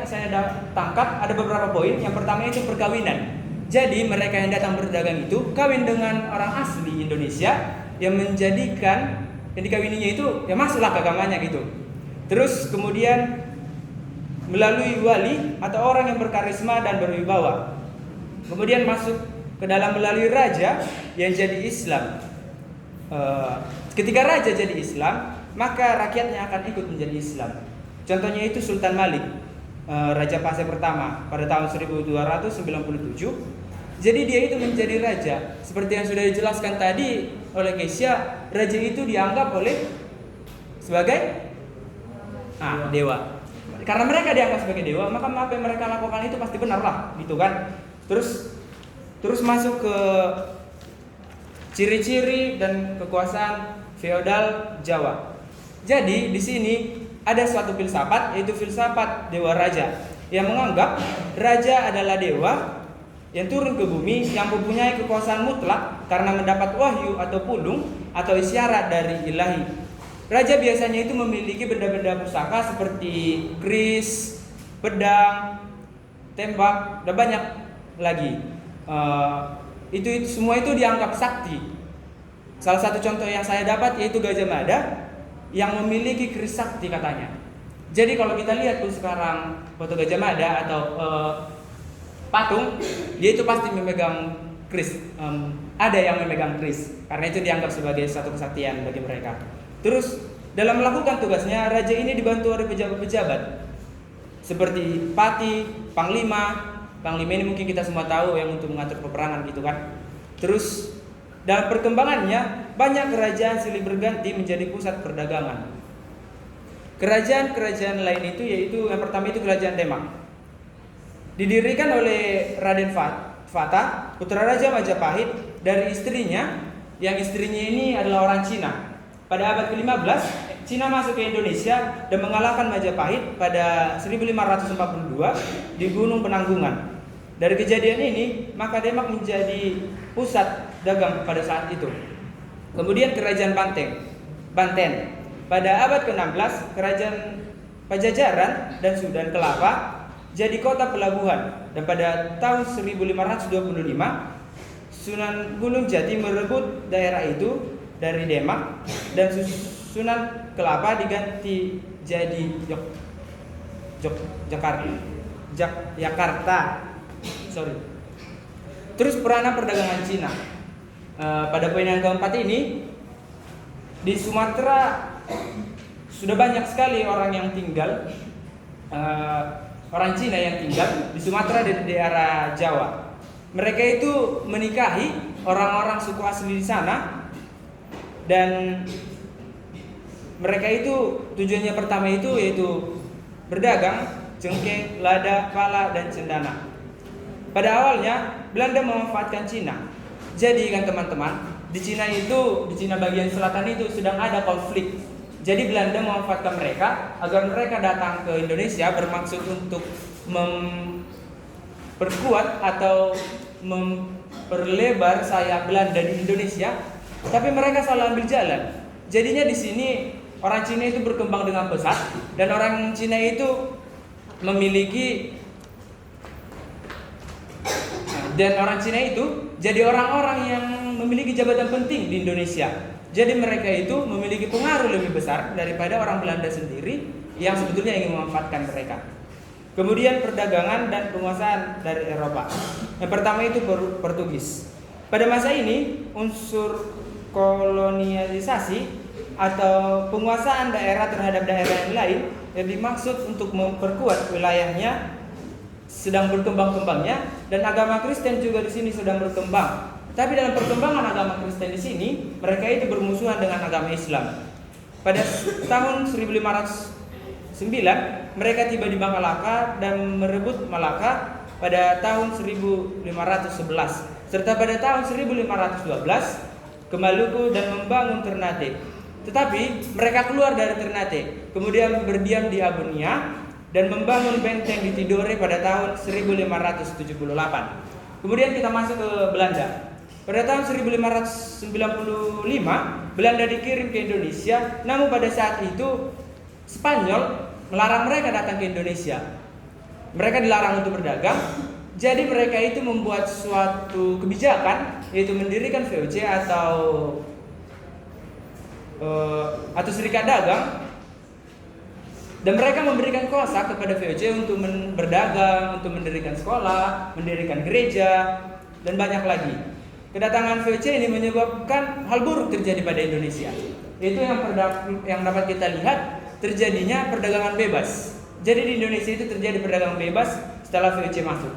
tangkap ada beberapa poin. Yang pertama itu perkawinan. Jadi mereka yang datang berdagang itu kawin dengan orang asli Indonesia yang menjadikan yang dikawininya itu ya masuklah ke agamanya gitu. Terus kemudian melalui wali atau orang yang berkarisma dan berwibawa. Kemudian masuk ke dalam melalui raja yang jadi Islam. Ketika raja jadi Islam, maka rakyatnya akan ikut menjadi Islam. Contohnya itu Sultan Malik, Raja Pasir pertama pada tahun 1297. Jadi dia itu menjadi raja. Seperti yang sudah dijelaskan tadi oleh Kesia, raja itu dianggap sebagai dewa. Karena mereka dianggap sebagai dewa, maka apa yang mereka lakukan itu pasti benar lah, gitu kan. Terus masuk ke ciri-ciri dan kekuasaan feodal Jawa. Jadi di sini ada suatu filsafat, yaitu filsafat dewa raja, yang menganggap raja adalah dewa yang turun ke bumi, yang mempunyai kekuasaan mutlak karena mendapat wahyu atau pulung atau isyarat dari ilahi. Raja biasanya itu memiliki benda-benda pusaka seperti keris, pedang, tembak, dan banyak lagi. Itu semua itu dianggap sakti. Salah satu contoh yang saya dapat yaitu Gajah Mada yang memiliki keris sakti katanya. Jadi kalau kita lihat tuh sekarang foto Gajah Mada atau patung, dia itu pasti memegang keris. Ada yang memegang keris karena itu dianggap sebagai satu kesaktian bagi mereka. Terus dalam melakukan tugasnya, raja ini dibantu oleh pejabat-pejabat seperti pati, panglima. Panglima ini mungkin kita semua tahu yang untuk mengatur peperangan gitu kan. Terus dalam perkembangannya banyak kerajaan silih berganti menjadi pusat perdagangan. Kerajaan-kerajaan lain itu yaitu yang pertama itu Kerajaan Demak. Didirikan oleh Raden Fata, putra Raja Majapahit dari istrinya, yang istrinya ini adalah orang Cina. Pada abad ke-15, Cina masuk ke Indonesia dan mengalahkan Majapahit pada 1542 di Gunung Penanggungan. Dari kejadian ini, maka Demak menjadi pusat dagang pada saat itu. Kemudian Kerajaan Banten. Pada abad ke-16, Kerajaan Pajajaran dan Sudan Kelapa jadi kota pelabuhan. Dan pada tahun 1525, Sunan Gunung Jati merebut daerah itu dari Demak dan Sunan Kelapa diganti jadi Jakarta. Terus peranan perdagangan Cina. Pada poin yang keempat ini, di Sumatera sudah banyak sekali orang yang tinggal, orang Cina yang tinggal di Sumatera dan di daerah Jawa. Mereka itu menikahi orang-orang suku asli di sana, dan mereka itu tujuannya pertama itu yaitu berdagang, cengkeh, lada, pala, dan cendana. Pada awalnya Belanda memanfaatkan Cina. Jadi kan teman-teman, di Cina bagian selatan itu sedang ada konflik. Jadi Belanda memanfaatkan mereka agar mereka datang ke Indonesia bermaksud untuk memperkuat atau memperlebar sayap Belanda di Indonesia, tapi mereka salah ambil jalan. Jadinya di sini orang Cina itu berkembang dengan pesat, dan orang Cina itu orang Cina itu jadi orang-orang yang memiliki jabatan penting di Indonesia. Jadi mereka itu memiliki pengaruh lebih besar daripada orang Belanda sendiri yang sebetulnya ingin memanfaatkan mereka. Kemudian perdagangan dan penguasaan dari Eropa. Yang pertama itu Portugis. Pada masa ini unsur kolonialisasi atau penguasaan daerah terhadap daerah yang lain yang dimaksud untuk memperkuat wilayahnya sedang berkembang-kembangnya, dan agama Kristen juga di sini sedang berkembang. Tapi dalam perkembangan agama Kristen di sini, mereka itu bermusuhan dengan agama Islam. Pada tahun 1509, mereka tiba di Malaka dan merebut Malaka pada tahun 1511. Serta pada tahun 1512 ke Maluku dan membangun Ternate. Tetapi mereka keluar dari Ternate, kemudian berdiam di Abonia dan membangun benteng di Tidore pada tahun 1578. Kemudian kita masuk ke Belanda. Pada tahun 1595, Belanda dikirim ke Indonesia, namun pada saat itu Spanyol melarang mereka datang ke Indonesia. Mereka dilarang untuk berdagang. Jadi mereka itu membuat suatu kebijakan, yaitu mendirikan VOC atau serikat dagang. Dan mereka memberikan kuasa kepada VOC untuk berdagang, untuk mendirikan sekolah, mendirikan gereja, dan banyak lagi. Kedatangan VOC ini menyebabkan hal buruk terjadi pada Indonesia. Itu yang dapat kita lihat, terjadinya perdagangan bebas. Jadi di Indonesia itu terjadi perdagangan bebas setelah VOC masuk.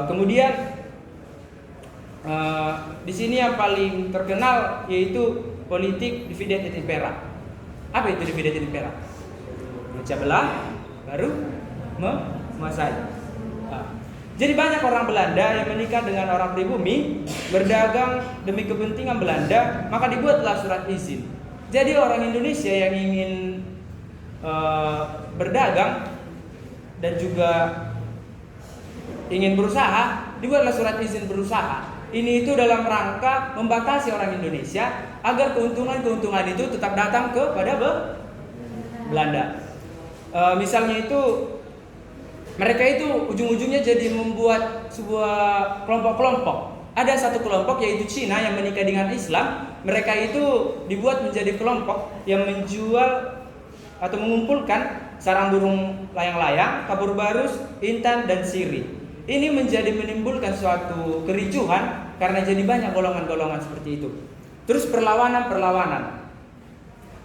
Kemudian di sini yang paling terkenal yaitu politik dividen et impera. Apa itu dividen et impera? Pecah belah baru menguasai. Jadi banyak orang Belanda yang menikah dengan orang pribumi, berdagang demi kepentingan Belanda, maka dibuatlah surat izin. Jadi orang Indonesia yang ingin berdagang dan juga ingin berusaha, dibuatlah surat izin berusaha. Ini itu dalam rangka membatasi orang Indonesia agar keuntungan-keuntungan itu tetap datang kepada Belanda. Misalnya itu mereka itu ujung-ujungnya jadi membuat sebuah kelompok-kelompok. Ada satu kelompok yaitu Cina yang menikah dengan Islam. Mereka itu dibuat menjadi kelompok yang menjual atau mengumpulkan sarang burung layang-layang, kabur barus, intan, dan sirih. Ini menjadi menimbulkan suatu kericuhan karena jadi banyak golongan-golongan seperti itu. Terus perlawanan.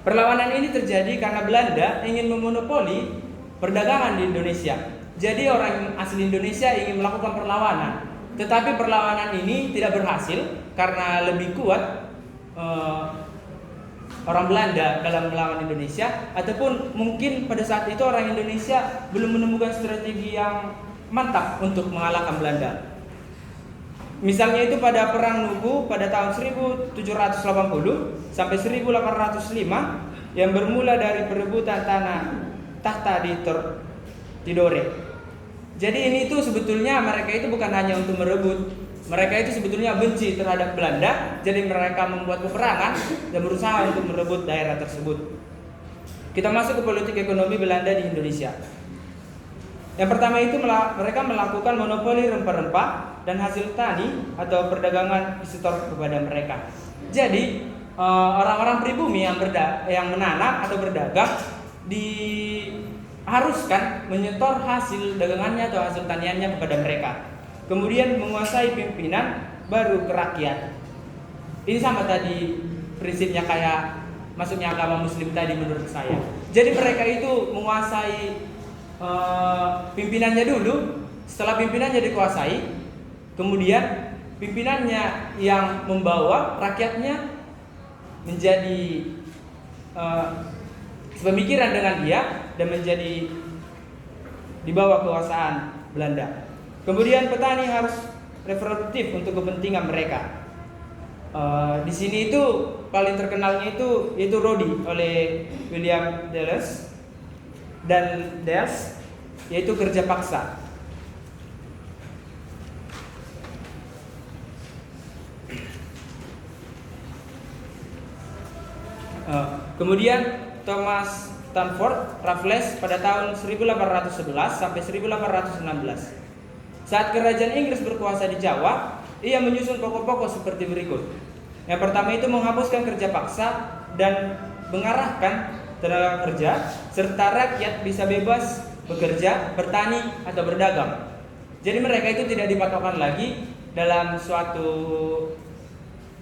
Perlawanan ini terjadi karena Belanda ingin memonopoli perdagangan di Indonesia. Jadi orang asli Indonesia ingin melakukan perlawanan. Tetapi perlawanan ini tidak berhasil karena lebih kuat orang Belanda dalam melawan Indonesia, ataupun mungkin pada saat itu orang Indonesia belum menemukan strategi yang mantap untuk mengalahkan Belanda. Misalnya itu pada Perang Nubu pada tahun 1780 sampai 1805 yang bermula dari perebutan tanah tahta di Tidore. Jadi ini tuh sebetulnya mereka itu bukan hanya untuk merebut, mereka itu sebetulnya benci terhadap Belanda. Jadi mereka membuat peperangan dan berusaha untuk merebut daerah tersebut. Kita masuk ke politik ekonomi Belanda di Indonesia. Yang pertama itu mereka melakukan monopoli rempah-rempah dan hasil tani atau perdagangan disetor kepada mereka. Jadi orang-orang pribumi yang menanam atau berdagang diharuskan menyetor hasil dagangannya atau hasil taniannya kepada mereka. Kemudian menguasai pimpinan baru ke rakyat. Ini sama tadi prinsipnya kayak masuknya agama Muslim tadi menurut saya. Jadi mereka itu menguasai pimpinannya dulu. Setelah pimpinannya dikuasai, kemudian pimpinannya yang membawa rakyatnya menjadi sepemikiran dengan dia dan menjadi di bawah kekuasaan Belanda. Kemudian petani harus reproduktif untuk kepentingan mereka. Di sini itu paling terkenalnya itu yaitu Rodi oleh William Deleuze dan Dels, yaitu kerja paksa. Kemudian Thomas Stanford Raffles pada tahun 1811 sampai 1816. Saat kerajaan Inggris berkuasa di Jawa, ia menyusun pokok-pokok seperti berikut. Yang pertama itu menghapuskan kerja paksa dan mengarahkan tenaga kerja serta rakyat bisa bebas bekerja, bertani atau berdagang. Jadi mereka itu tidak dipatokkan lagi dalam suatu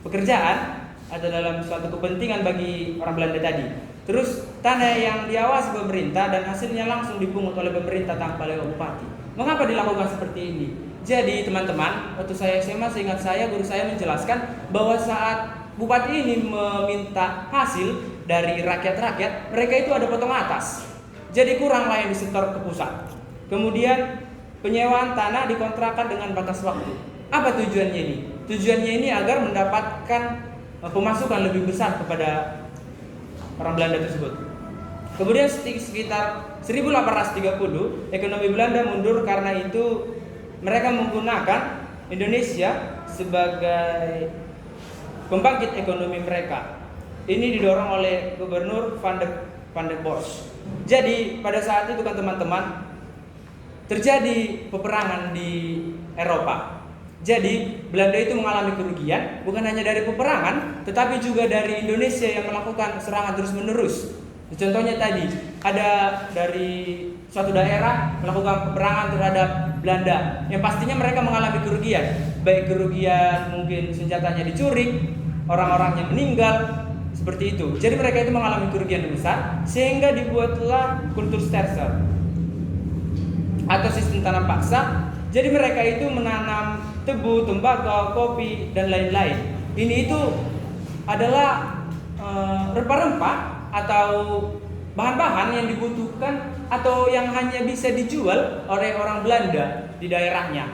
pekerjaan atau dalam suatu kepentingan bagi orang Belanda tadi. Terus tanah yang diawasi pemerintah dan hasilnya langsung dipungut oleh pemerintah tanpa oleh bupati. Mengapa dilakukan seperti ini? Jadi teman-teman, waktu saya SMA seingat saya guru saya menjelaskan bahwa saat bupati ini meminta hasil dari rakyat-rakyat, mereka itu ada potong atas. Jadi kurang lah yang disetor ke pusat. Kemudian penyewaan tanah dikontrakkan dengan batas waktu. Apa tujuannya ini? Tujuannya ini agar mendapatkan pemasukan lebih besar kepada orang Belanda tersebut. Kemudian sekitar 1830 ekonomi Belanda mundur karena itu mereka menggunakan Indonesia sebagai pembangkit ekonomi mereka. Ini didorong oleh Gubernur Van der Bosch. Jadi pada saat itu kan teman-teman terjadi peperangan di Eropa. Jadi Belanda itu mengalami kerugian bukan hanya dari peperangan, tetapi juga dari Indonesia yang melakukan serangan terus-menerus. Contohnya tadi ada dari suatu daerah melakukan peperangan terhadap Belanda, yang pastinya mereka mengalami kerugian, baik kerugian mungkin senjatanya dicuri, orang-orangnya meninggal, seperti itu. Jadi mereka itu mengalami kerugian besar sehingga dibuatlah kultur sterser atau sistem tanam paksa. Jadi mereka itu menanam tebu, tembakau, kopi dan lain-lain. Ini itu adalah rempah-rempah atau bahan-bahan yang dibutuhkan atau yang hanya bisa dijual oleh orang Belanda di daerahnya.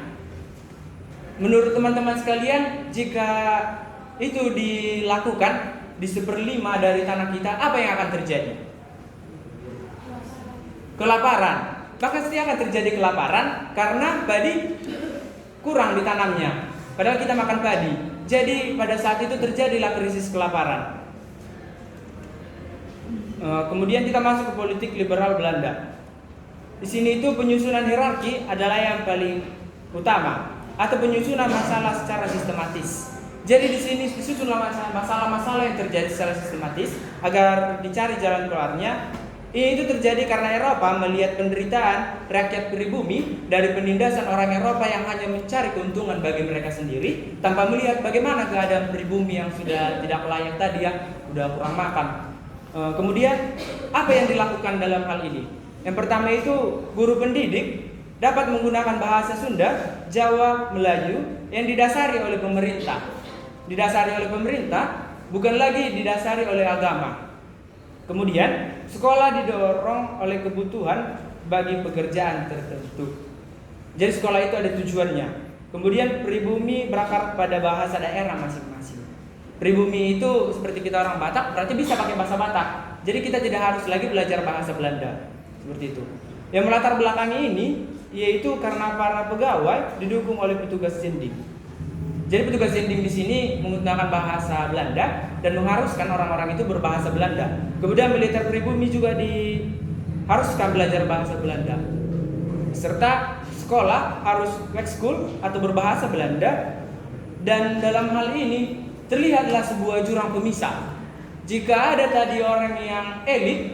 Menurut teman-teman sekalian, jika itu dilakukan di 1/5 dari tanah kita, apa yang akan terjadi? Kelaparan. Pasti akan terjadi kelaparan karena padi kurang ditanamnya. Padahal kita makan padi. Jadi pada saat itu terjadilah krisis kelaparan. Kemudian kita masuk ke politik liberal Belanda. Di sini itu penyusunan hierarki adalah yang paling utama, atau penyusunan masalah secara sistematis. Jadi di sini disusun masalah-masalah yang terjadi secara sistematis agar dicari jalan keluarnya. Ini itu terjadi karena Eropa melihat penderitaan rakyat pribumi dari penindasan orang Eropa yang hanya mencari keuntungan bagi mereka sendiri tanpa melihat bagaimana keadaan pribumi yang sudah tidak layak tadi, ya, sudah kurang makan. Kemudian apa yang dilakukan dalam hal ini? Yang pertama itu guru pendidik dapat menggunakan bahasa Sunda, Jawa, Melayu yang didasari oleh pemerintah. Didasari oleh pemerintah, bukan lagi didasari oleh agama. Kemudian, sekolah didorong oleh kebutuhan bagi pekerjaan tertentu. Jadi sekolah itu ada tujuannya. Kemudian pribumi berakar pada bahasa daerah masing-masing. Pribumi itu seperti kita orang Batak, berarti bisa pakai bahasa Batak. Jadi kita tidak harus lagi belajar bahasa Belanda. Seperti itu. Yang melatar belakangi ini yaitu karena para pegawai didukung oleh petugas zending. Jadi petugas zending di sini menggunakan bahasa Belanda dan mengharuskan orang-orang itu berbahasa Belanda. Kemudian militer pribumi juga diharuskan belajar bahasa Belanda. Serta sekolah harus ekskul atau berbahasa Belanda. Dan dalam hal ini terlihatlah sebuah jurang pemisah. Jika ada tadi orang yang elit,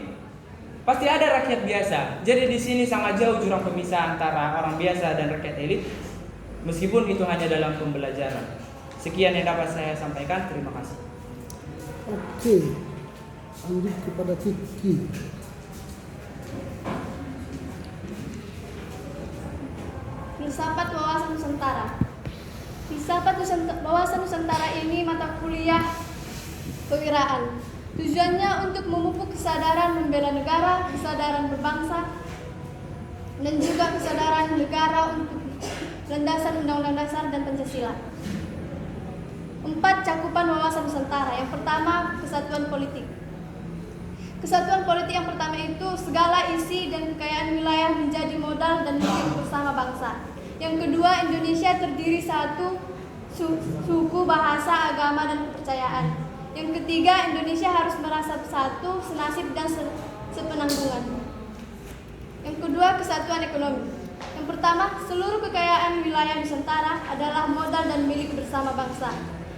pasti ada rakyat biasa. Jadi di sini sangat jauh jurang pemisah antara orang biasa dan rakyat elit. Meskipun itu hanya dalam pembelajaran. Sekian yang dapat saya sampaikan. Terima kasih. Oke, lanjut kepada Kiki. Filsafat Wawasan Nusantara. Filsafat Wawasan Nusantara ini mata kuliah kewiraan. Tujuannya untuk memupuk kesadaran membela negara, kesadaran berbangsa, dan juga kesadaran negara untuk landasan Undang-Undang Dasar dan Pancasila. 4 cakupan wawasan Nusantara. Yang pertama, kesatuan politik. Kesatuan politik yang pertama itu segala isi dan kekayaan wilayah menjadi modal dan milik bersama bangsa. Yang kedua, Indonesia terdiri satu suku, bahasa, agama, dan kepercayaan. Yang ketiga, Indonesia harus merasa satu, senasib, dan sepenanggungan. Yang kedua, kesatuan ekonomi. Yang pertama, seluruh kekayaan wilayah Nusantara adalah modal dan milik bersama bangsa.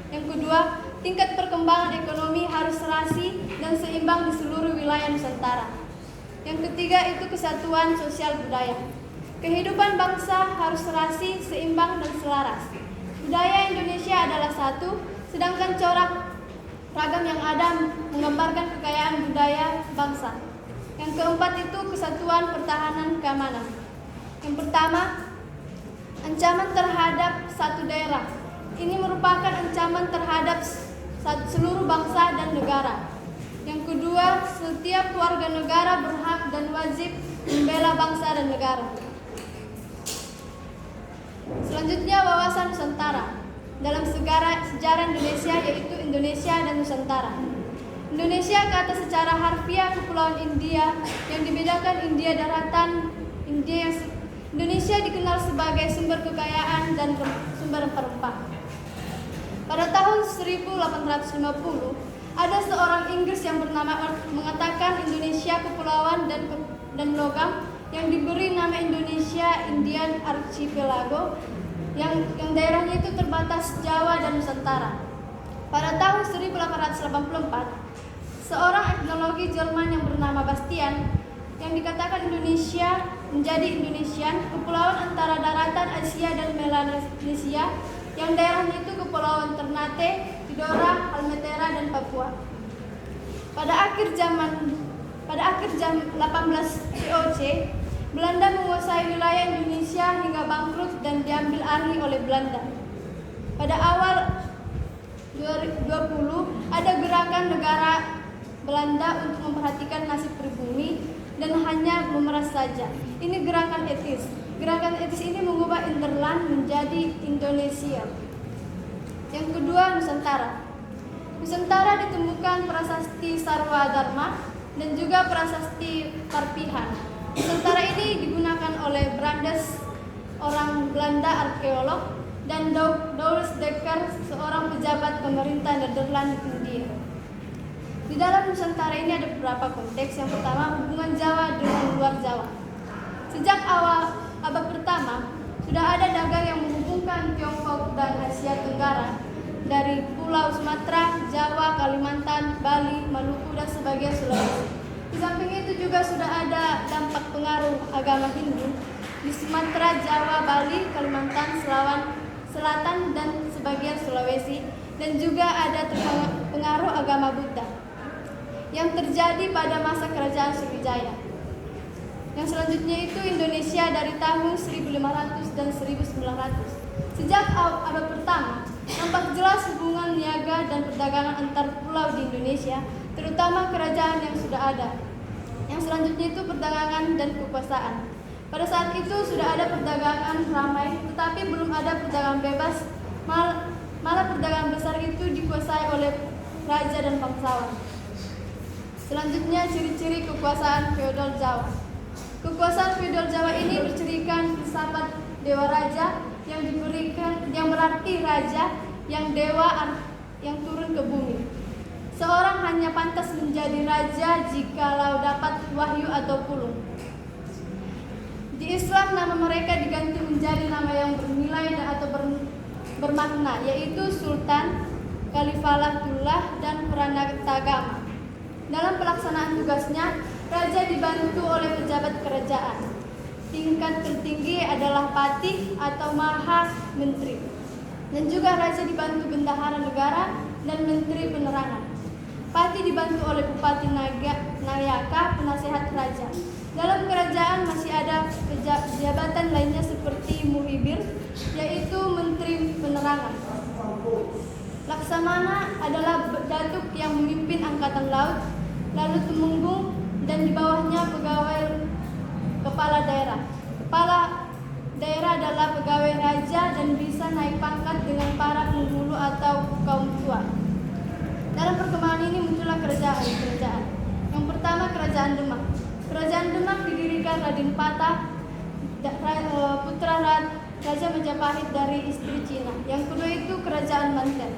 Yang kedua, tingkat perkembangan ekonomi harus serasi dan seimbang di seluruh wilayah Nusantara. Yang ketiga itu kesatuan sosial budaya. Kehidupan bangsa harus serasi, seimbang, dan selaras. Budaya Indonesia adalah satu, sedangkan corak ragam yang ada menggambarkan kekayaan budaya bangsa. Yang keempat itu kesatuan pertahanan keamanan. Yang pertama, ancaman terhadap satu daerah. Ini merupakan ancaman terhadap seluruh bangsa dan negara. Yang kedua, setiap warga negara berhak dan wajib membela bangsa dan negara. Selanjutnya, wawasan Nusantara. Dalam sejarah Indonesia yaitu Indonesia dan Nusantara. Indonesia kata secara harfiah kepulauan India yang dibedakan India daratan, Indonesia dikenal sebagai sumber kekayaan dan sumber rempah-rempah. Pada tahun 1850, ada seorang Inggris yang bernama mengatakan Indonesia kepulauan dan logam yang diberi nama Indonesia Indian Archipelago yang daerahnya itu terbatas Jawa dan Nusantara. Pada tahun 1884, seorang etnologi Jerman yang bernama Bastian yang dikatakan Indonesia menjadi Indonesian, kepulauan antara daratan Asia dan Melanesia yang daerahnya itu kepulauan Ternate, Tidora, Halmahera, dan Papua. Pada akhir 18 VOC, Belanda menguasai wilayah Indonesia hingga bangkrut dan diambil alih oleh Belanda. Pada awal 2020 ada gerakan negara Belanda untuk memperhatikan nasib pribumi dan hanya memeras saja. Ini gerakan etis. Gerakan etis ini mengubah Interland menjadi Indonesia. Yang kedua, Nusantara. Nusantara ditemukan prasasti Sarwa Dharma dan juga prasasti Parpihan. Nusantara ini digunakan oleh Brandes, orang Belanda arkeolog, dan Doulis Dekker, seorang pejabat pemerintah Nederland India. Di dalam Nusantara ini ada beberapa konteks. Yang pertama, hubungan Jawa dengan luar Jawa. Sejak awal abad pertama, sudah ada dagang yang menghubungkan Tiongkok dan Asia Tenggara dari Pulau Sumatera, Jawa, Kalimantan, Bali, Maluku, dan sebagian Sulawesi. Di samping itu juga sudah ada dampak pengaruh agama Hindu di Sumatera, Jawa, Bali, Kalimantan, Selatan, dan sebagian Sulawesi, dan juga ada pengaruh agama Buddha yang terjadi pada masa kerajaan Sriwijaya. Yang selanjutnya itu Indonesia dari tahun 1500 dan 1900. Sejak abad pertama, nampak jelas hubungan niaga dan perdagangan antar pulau di Indonesia, terutama kerajaan yang sudah ada. Yang selanjutnya itu perdagangan dan kekuasaan. Pada saat itu sudah ada perdagangan ramai, tetapi belum ada perdagangan bebas. Malah perdagangan besar itu dikuasai oleh raja dan bangsawan. Selanjutnya ciri-ciri kekuasaan feodal Jawa. Kekuasaan feodal Jawa ini bercirikan filsafat dewa raja yang berarti raja yang dewa yang turun ke bumi. Seorang hanya pantas menjadi raja jikalau dapat wahyu atau pulung. Di Islam nama mereka diganti menjadi nama yang bernilai dan atau bermakna, yaitu sultan, khalifatullah, dan peranatagama. Dalam pelaksanaan tugasnya, raja dibantu oleh pejabat kerajaan. Tingkat tertinggi adalah patih atau maha menteri. Dan juga raja dibantu bendahara negara dan menteri penerangan. Patih dibantu oleh bupati Nayaka, penasehat raja. Dalam kerajaan masih ada jabatan lainnya seperti muhibir, yaitu menteri penerangan. Laksamana adalah datuk yang memimpin angkatan laut, lalu temenggung, dan di bawahnya pegawai kepala daerah. Kepala daerah adalah pegawai raja dan bisa naik pangkat dengan para penghulu atau kaum tua. Dalam perkembangan ini muncullah kerajaan. Yang pertama, Kerajaan Demak. Kerajaan Demak didirikan Raden Patah, putra Raja Majapahit dari istri Cina. Yang kedua itu Kerajaan Banten.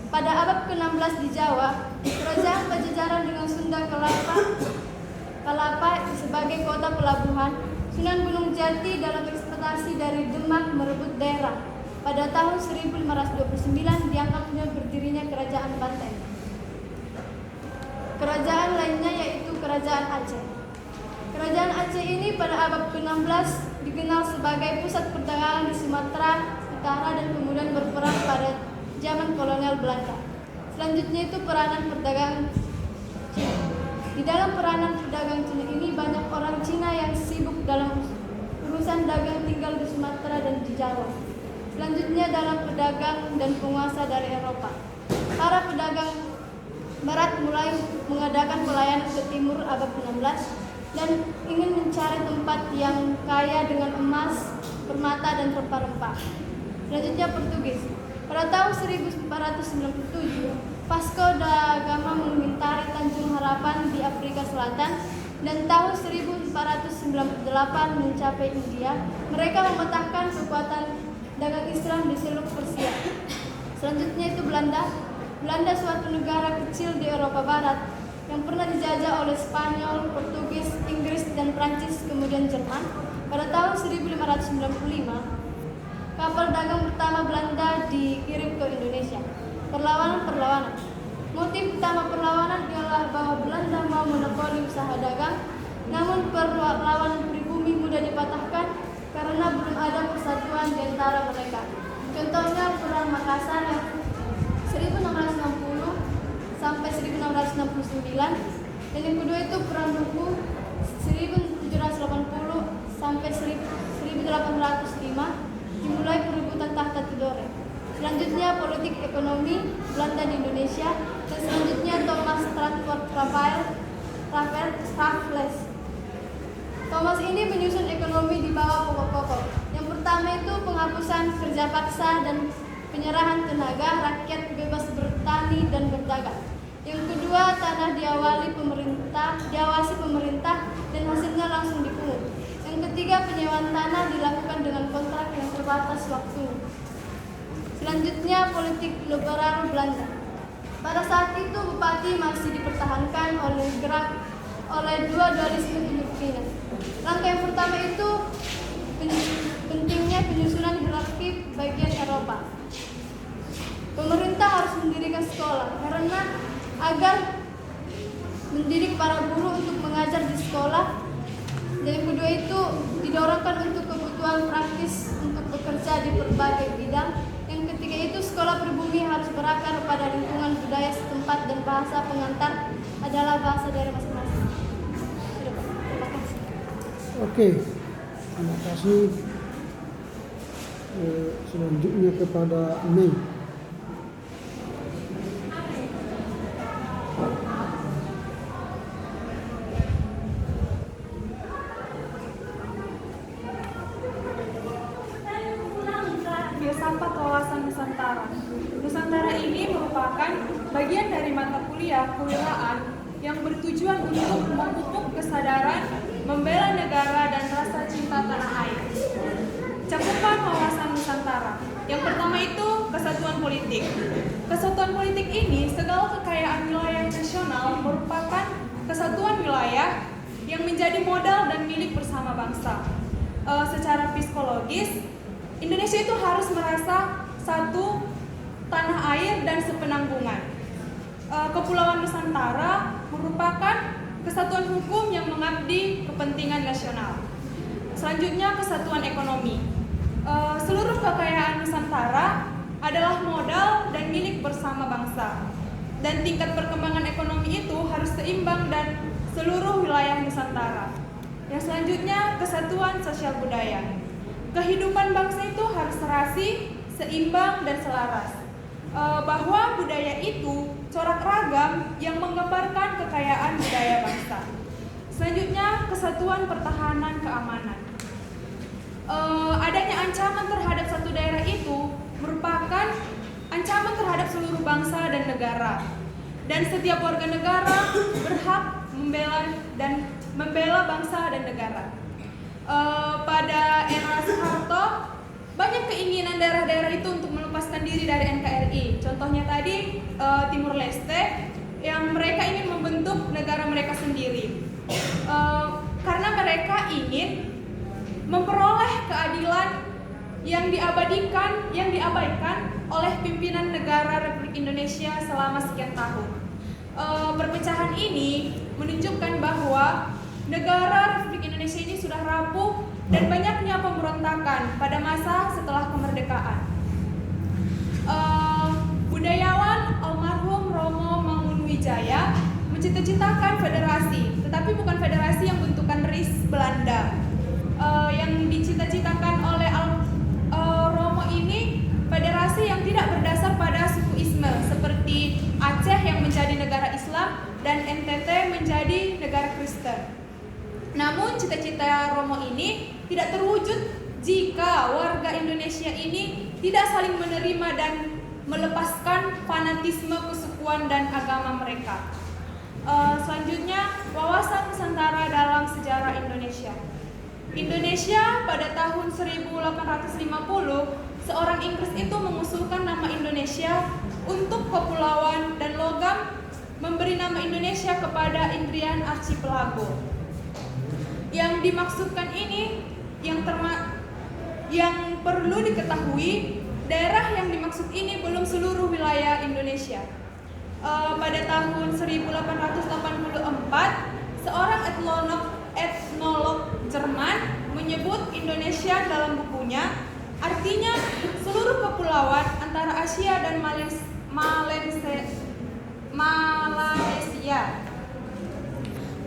Pada abad ke-16 di Jawa, Kerajaan Pajajaran dengan Sunda Kelapa sebagai kota pelabuhan. Sunan Gunung Jati dalam ekspektasi dari Demak merebut daerah. Pada tahun 1529 dianggapnya berdirinya Kerajaan Banten. Kerajaan lainnya yaitu Kerajaan Aceh. Kerajaan Aceh ini pada abad ke-16 dikenal sebagai pusat perdagangan di Sumatera Utara dan kemudian berperang pada zaman kolonial Belanda. Selanjutnya itu peranan perdagangan Cina. Di dalam peranan pedagang Cina ini banyak orang Cina yang sibuk dalam urusan dagang tinggal di Sumatera dan di Jawa. Selanjutnya dalam pedagang dan penguasa dari Eropa. Para pedagang Barat mulai mengadakan pelayanan ke timur abad ke-16 dan ingin mencari tempat yang kaya dengan emas, permata, dan rempah-rempah. Selanjutnya Portugis. Pada tahun 1497, Vasco da Gama mengintari Tanjung Harapan di Afrika Selatan dan tahun 1498 mencapai India. Mereka memecahkan kekuatan dagang Islam di seluruh Persia. Selanjutnya itu Belanda. Belanda suatu negara kecil di Eropa Barat yang pernah dijajah oleh Spanyol, Portugis, Inggris, dan Prancis, kemudian Jerman. Pada tahun 1595, kapal dagang pertama Belanda dikirim ke Indonesia. Perlawanan. Motif utama perlawanan ialah bahwa Belanda mau monopoli usaha dagang, namun perlawanan pribumi mudah dipatahkan karena belum ada persatuan di antara mereka. Contohnya Perang Makassar yang 1660 sampai 1669, dan yang kedua itu Perang Buku 1780 sampai 1805, dimulai perebutan tahta Tidore. Selanjutnya politik ekonomi Belanda di Indonesia, dan selanjutnya Thomas Stratford Raffles Thomas ini menyusun ekonomi di bawah pokok-pokok. Yang pertama itu penghapusan kerja paksa dan penyerahan tenaga rakyat bebas bertani dan berdagang. Yang kedua, tanah diawasi pemerintah dan hasilnya langsung dipungut. Yang ketiga, penyewaan tanah dilakukan dengan kontrak yang terbatas waktu. Selanjutnya, politik liberal Belanda. Pada saat itu bupati masih dipertahankan oleh dua dualisme kepemimpinan. Langkah yang pertama itu pentingnya penyusunan hierarki bagian Eropa. Pemerintah harus mendirikan sekolah karena agar mendidik para guru untuk mengajar di sekolah. Dan yang kedua itu didorongkan untuk kebutuhan praktis untuk bekerja di berbagai bidang. Yang ketiga itu sekolah pribumi harus berakar pada lingkungan budaya setempat dan bahasa pengantar adalah bahasa daerah masing-masing. Terima kasih. Oke, terima kasih. Selanjutnya kepada Mei. Filsafat wawasan Nusantara. Nusantara ini merupakan bagian dari mata kuliah kewirausahaan yang bertujuan untuk memupuk kesadaran, membela negara dan rasa cinta tanah air. Cakupan wawasan Nusantara. Yang pertama itu kesatuan politik. Kesatuan politik ini segala kekayaan wilayah nasional merupakan kesatuan wilayah yang menjadi modal dan milik bersama bangsa. Secara psikologis, Indonesia itu harus merasa satu tanah air dan sepenanggungan. Kepulauan Nusantara merupakan kesatuan hukum yang mengabdi kepentingan nasional. Selanjutnya kesatuan ekonomi. Seluruh kekayaan Nusantara adalah modal dan milik bersama bangsa. Dan tingkat perkembangan ekonomi itu harus seimbang dan seluruh wilayah Nusantara. Yang selanjutnya kesatuan sosial budaya. Kehidupan bangsa itu harus serasi, seimbang, dan selaras. Bahwa budaya itu corak ragam yang menggambarkan kekayaan budaya bangsa. Selanjutnya, kesatuan pertahanan keamanan. Adanya ancaman terhadap satu daerah itu merupakan ancaman terhadap seluruh bangsa dan negara. Dan setiap warga negara berhak membela bangsa dan negara. Pada era Soeharto, banyak keinginan daerah-daerah itu untuk melepaskan diri dari NKRI. Contohnya tadi Timur Leste, yang mereka ingin membentuk negara mereka sendiri. Karena mereka ingin memperoleh keadilan yang diabaikan oleh pimpinan negara Republik Indonesia selama sekian tahun. Perpecahan ini menunjukkan bahwa negara Republik Indonesia ini sudah rapuh dan banyaknya pemberontakan pada masa setelah kemerdekaan. Budayawan almarhum Romo Mangunwijaya mencita-citakan federasi, tetapi bukan federasi yang bentukan RIS Belanda. Yang dicita-citakan oleh Romo ini federasi yang tidak berdasar pada sukuisme, seperti Aceh yang menjadi negara Islam dan NTT menjadi negara Kristen. Namun cita-cita Romo ini tidak terwujud jika warga Indonesia ini tidak saling menerima dan melepaskan fanatisme kesukuan dan agama mereka. Selanjutnya, wawasan Nusantara dalam sejarah Indonesia. Indonesia pada tahun 1850, seorang Inggris itu mengusulkan nama Indonesia untuk kepulauan dan logam memberi nama Indonesia kepada Indrian Archipelago. Yang dimaksudkan ini yang perlu diketahui, daerah yang dimaksud ini belum seluruh wilayah Indonesia. Pada tahun 1884, seorang etnolog Jerman menyebut Indonesia dalam bukunya, artinya seluruh kepulauan antara Asia dan Malaysia.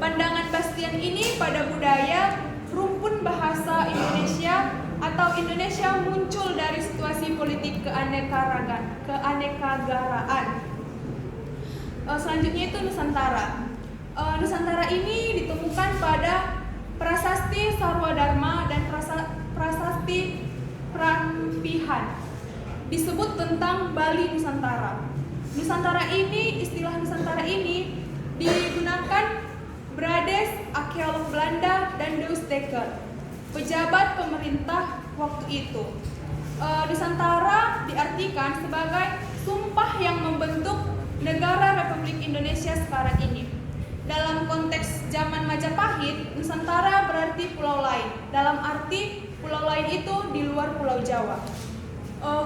Pandangan Bastian ini pada budaya rumpun bahasa Indonesia atau Indonesia muncul dari situasi politik keanekaragaman. Selanjutnya itu Nusantara. Nusantara ini ditemukan pada Prasasti Sarwadharma dan Prasasti Prampihan disebut tentang Bali Nusantara. Istilah Nusantara ini digunakan Brades, arkeolog Belanda, dan Deus Dekker, pejabat pemerintah waktu itu. Nusantara diartikan sebagai sumpah yang membentuk negara Republik Indonesia sekarang ini. Dalam konteks zaman Majapahit, Nusantara berarti pulau lain. Dalam arti pulau lain itu di luar Pulau Jawa.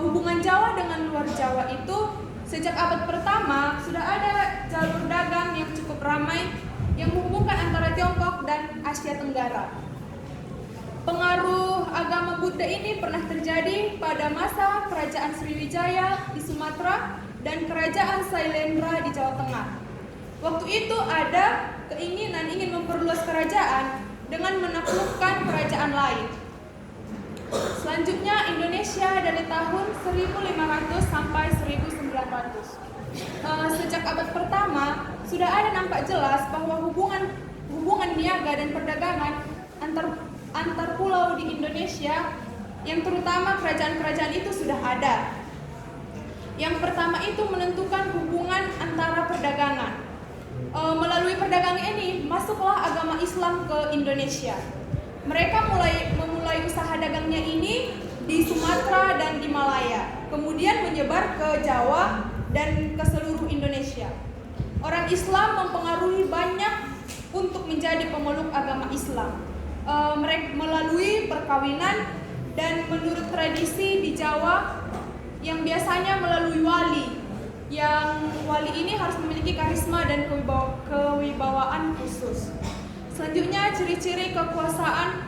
Hubungan Jawa dengan luar Jawa itu sejak abad pertama sudah ada jalur dagang yang cukup ramai yang menghubungkan antara Tiongkok dan Asia Tenggara. Pengaruh agama Buddha ini pernah terjadi pada masa Kerajaan Sriwijaya di Sumatera dan Kerajaan Sailendra di Jawa Tengah. Waktu itu ada keinginan ingin memperluas kerajaan dengan menaklukkan kerajaan lain. Selanjutnya Indonesia dari tahun 1500 sampai 1900. Sejak abad pertama sudah ada nampak jelas bahwa hubungan niaga dan perdagangan antar pulau di Indonesia yang terutama kerajaan-kerajaan itu sudah ada. Yang pertama itu menentukan hubungan antara perdagangan. Melalui perdagangan ini masuklah agama Islam ke Indonesia. Mereka memulai usaha dagangnya ini di Sumatera dan di Malaya, kemudian menyebar ke Jawa dan ke seluruh Indonesia. Orang Islam mempengaruhi banyak untuk menjadi pemeluk agama Islam. Mereka melalui perkawinan dan menurut tradisi di Jawa yang biasanya melalui wali. Yang wali ini harus memiliki karisma dan kewibawaan khusus. Selanjutnya ciri-ciri kekuasaan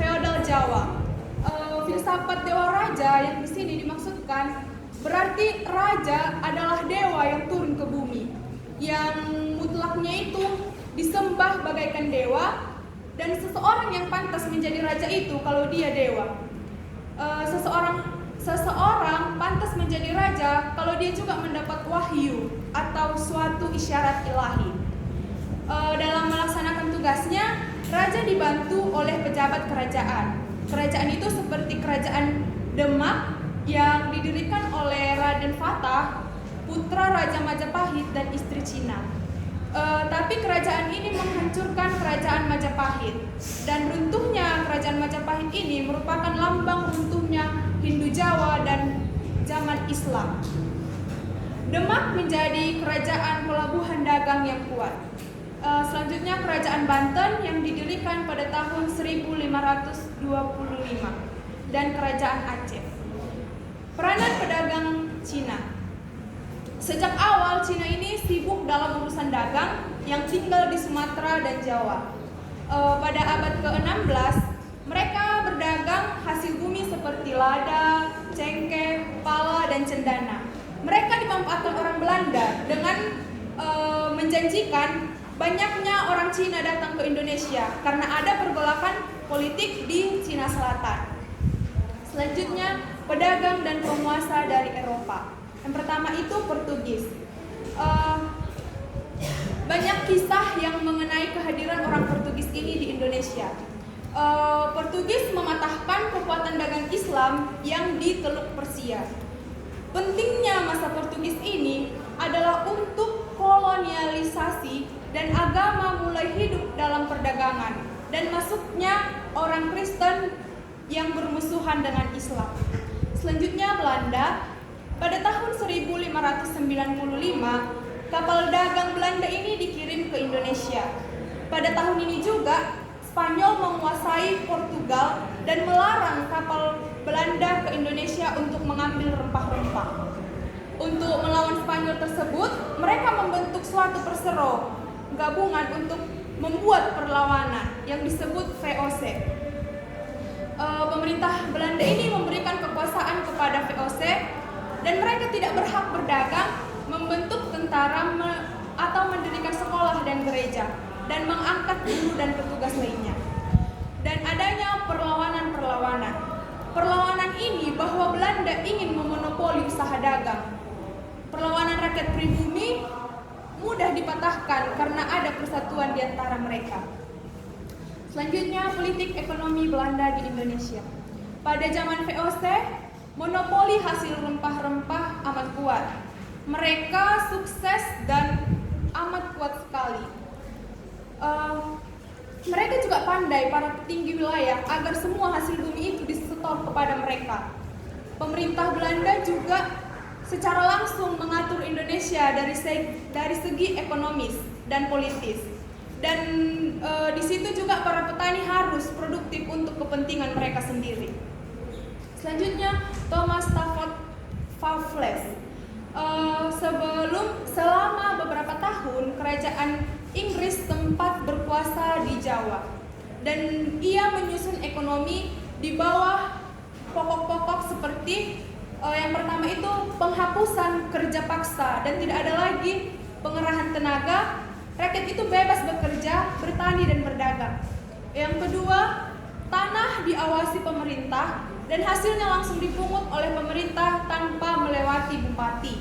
feodal Jawa. Filsafat dewa raja yang di sini dimaksudkan berarti raja adalah dewa yang turun ke bumi, yang mutlaknya itu disembah bagaikan dewa, dan seseorang yang pantas menjadi raja itu kalau dia dewa. Seseorang pantas menjadi raja kalau dia juga mendapat wahyu atau suatu isyarat ilahi. Dalam melaksanakan tugasnya, raja dibantu oleh pejabat kerajaan. Kerajaan itu seperti kerajaan Demak yang didirikan oleh Raden Fatah, putra Raja Majapahit dan istri Cina. Tapi kerajaan ini menghancurkan kerajaan Majapahit, dan runtuhnya kerajaan Majapahit ini merupakan lambang runtuhnya Hindu Jawa dan zaman Islam. Demak menjadi kerajaan pelabuhan dagang yang kuat. Selanjutnya kerajaan Banten yang didirikan pada tahun 1525 dan kerajaan Aceh. Peranan pedagang Cina. Sejak awal Cina ini sibuk dalam urusan dagang yang tinggal di Sumatera dan Jawa. Pada abad ke-16 mereka berdagang hasil bumi seperti lada, cengkeh, pala, dan cendana. Mereka dimanfaatkan orang Belanda dengan menjanjikan banyaknya orang Cina datang ke Indonesia karena ada pergolakan politik di Cina Selatan. Selanjutnya, pedagang dan penguasa dari Eropa. Yang pertama itu Portugis. Banyak kisah yang mengenai kehadiran orang Portugis ini di Indonesia. Portugis mematahkan kekuatan dagang Islam yang di Teluk Persia. Pentingnya masa Portugis ini adalah untuk kolonialisasi dan agama mulai hidup dalam perdagangan dan masuknya orang Kristen yang bermusuhan dengan Islam. Selanjutnya Belanda. Pada tahun 1595, kapal dagang Belanda ini dikirim ke Indonesia. Pada tahun ini juga Spanyol menguasai Portugal dan melarang kapal Belanda ke Indonesia untuk mengambil rempah-rempah. Untuk melawan Spanyol tersebut, mereka membentuk suatu persero gabungan untuk membuat perlawanan yang disebut VOC. Pemerintah Belanda ini memberikan kekuasaan kepada VOC dan mereka tidak berhak berdagang, membentuk tentara atau mendirikan sekolah dan gereja dan mengangkat guru dan petugas lainnya. Dan adanya perlawanan-perlawanan. Perlawanan ini bahwa Belanda ingin memonopoli usaha dagang. Perlawanan rakyat pribumi mudah dipatahkan karena ada persatuan di antara mereka. Selanjutnya, politik ekonomi Belanda di Indonesia. Pada zaman VOC, monopoli hasil rempah-rempah amat kuat. Mereka sukses dan amat kuat sekali. Mereka juga pandai, para petinggi wilayah, agar semua hasil bumi itu disetor kepada mereka. Pemerintah Belanda juga secara langsung mengatur Indonesia dari segi ekonomis dan politis. Dan di situ juga para petani harus produktif untuk kepentingan mereka sendiri. Selanjutnya, Thomas Stafford Raffles. Selama beberapa tahun kerajaan Inggris sempat berkuasa di Jawa, dan ia menyusun ekonomi di bawah pokok-pokok seperti yang pertama itu penghapusan kerja paksa dan tidak ada lagi pengerahan tenaga. Rakyat itu bebas bekerja, bertani dan berdagang. Yang kedua, tanah diawasi pemerintah dan hasilnya langsung dipungut oleh pemerintah tanpa melewati bupati.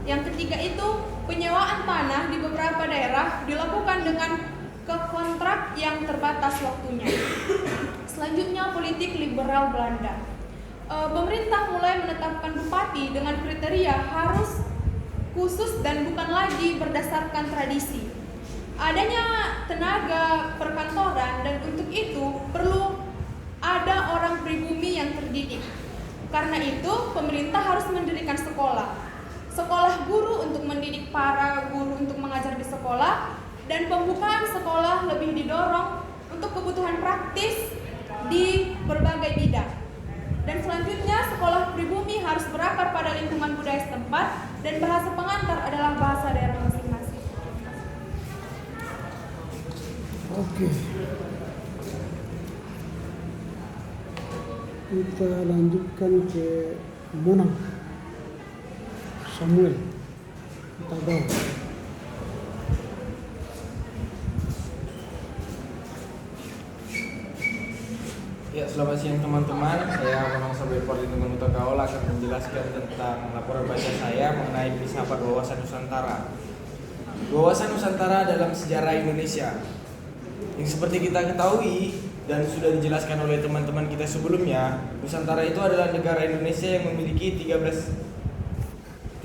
Yang ketiga itu penyewaan tanah di beberapa daerah dilakukan dengan kontrak yang terbatas waktunya. Selanjutnya, politik liberal Belanda. Pemerintah mulai menetapkan bupati dengan kriteria harus khusus dan bukan lagi berdasarkan tradisi. Adanya tenaga perkantoran dan untuk itu perlu ada orang pribumi yang terdidik. Karena itu pemerintah harus mendirikan sekolah guru untuk mendidik para guru untuk mengajar di sekolah, dan pembukaan sekolah lebih didorong untuk kebutuhan praktis di berbagai bidang. Dan selanjutnya, sekolah pribumi harus berakar pada lingkungan budaya setempat dan bahasa pengantar adalah bahasa daerah masing-masing. Oke. Kita lanjutkan ke Monang. Samuel. Kita bawa. Ya, selamat siang teman-teman. Saya Monang Samuel Perlindungan Utagaol akan menjelaskan tentang laporan baca saya mengenai filsafat wawasan Nusantara. Wawasan Nusantara dalam sejarah Indonesia. Yang seperti kita ketahui dan sudah dijelaskan oleh teman-teman kita sebelumnya, Nusantara itu adalah negara Indonesia yang memiliki 13.000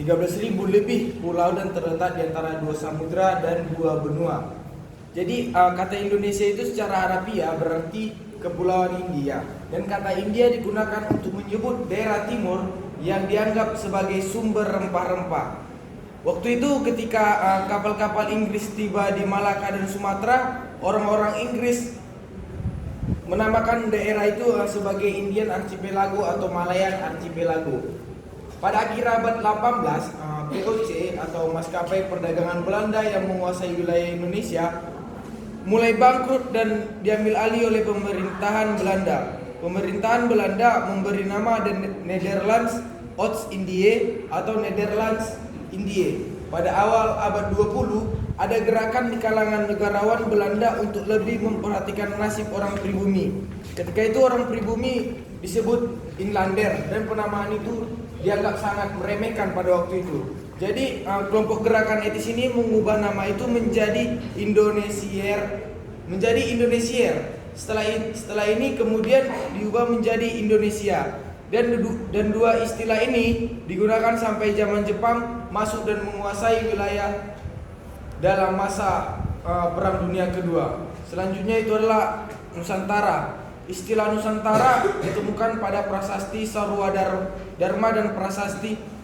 lebih pulau dan terletak di antara 2 samudra dan 2 benua. Jadi kata Indonesia itu secara harafiah berarti Kepulauan India, dan kata India digunakan untuk menyebut daerah timur yang dianggap sebagai sumber rempah-rempah. Waktu itu ketika kapal-kapal Inggris tiba di Malaka dan Sumatera, orang-orang Inggris menamakan daerah itu sebagai Indian Archipelago atau Malayan Archipelago. Pada akhir abad 18, VOC atau maskapai perdagangan Belanda yang menguasai wilayah Indonesia mulai bangkrut dan diambil alih oleh pemerintahan Belanda. Pemerintahan Belanda memberi nama Nederlands Oost-Indië atau Netherlands Indië. Pada awal abad 20, ada gerakan di kalangan negarawan Belanda untuk lebih memperhatikan nasib orang pribumi. Ketika itu orang pribumi disebut Inlander, dan penamaan itu dianggap sangat meremehkan pada waktu itu. Jadi kelompok gerakan etis ini mengubah nama itu menjadi Indonesier. Setelah ini kemudian diubah menjadi Indonesia. Dan dua istilah ini digunakan sampai zaman Jepang masuk dan menguasai wilayah dalam masa Perang Dunia Kedua. Selanjutnya itu adalah Nusantara. Istilah Nusantara ditemukan pada prasasti Sarwa Dharma dan prasasti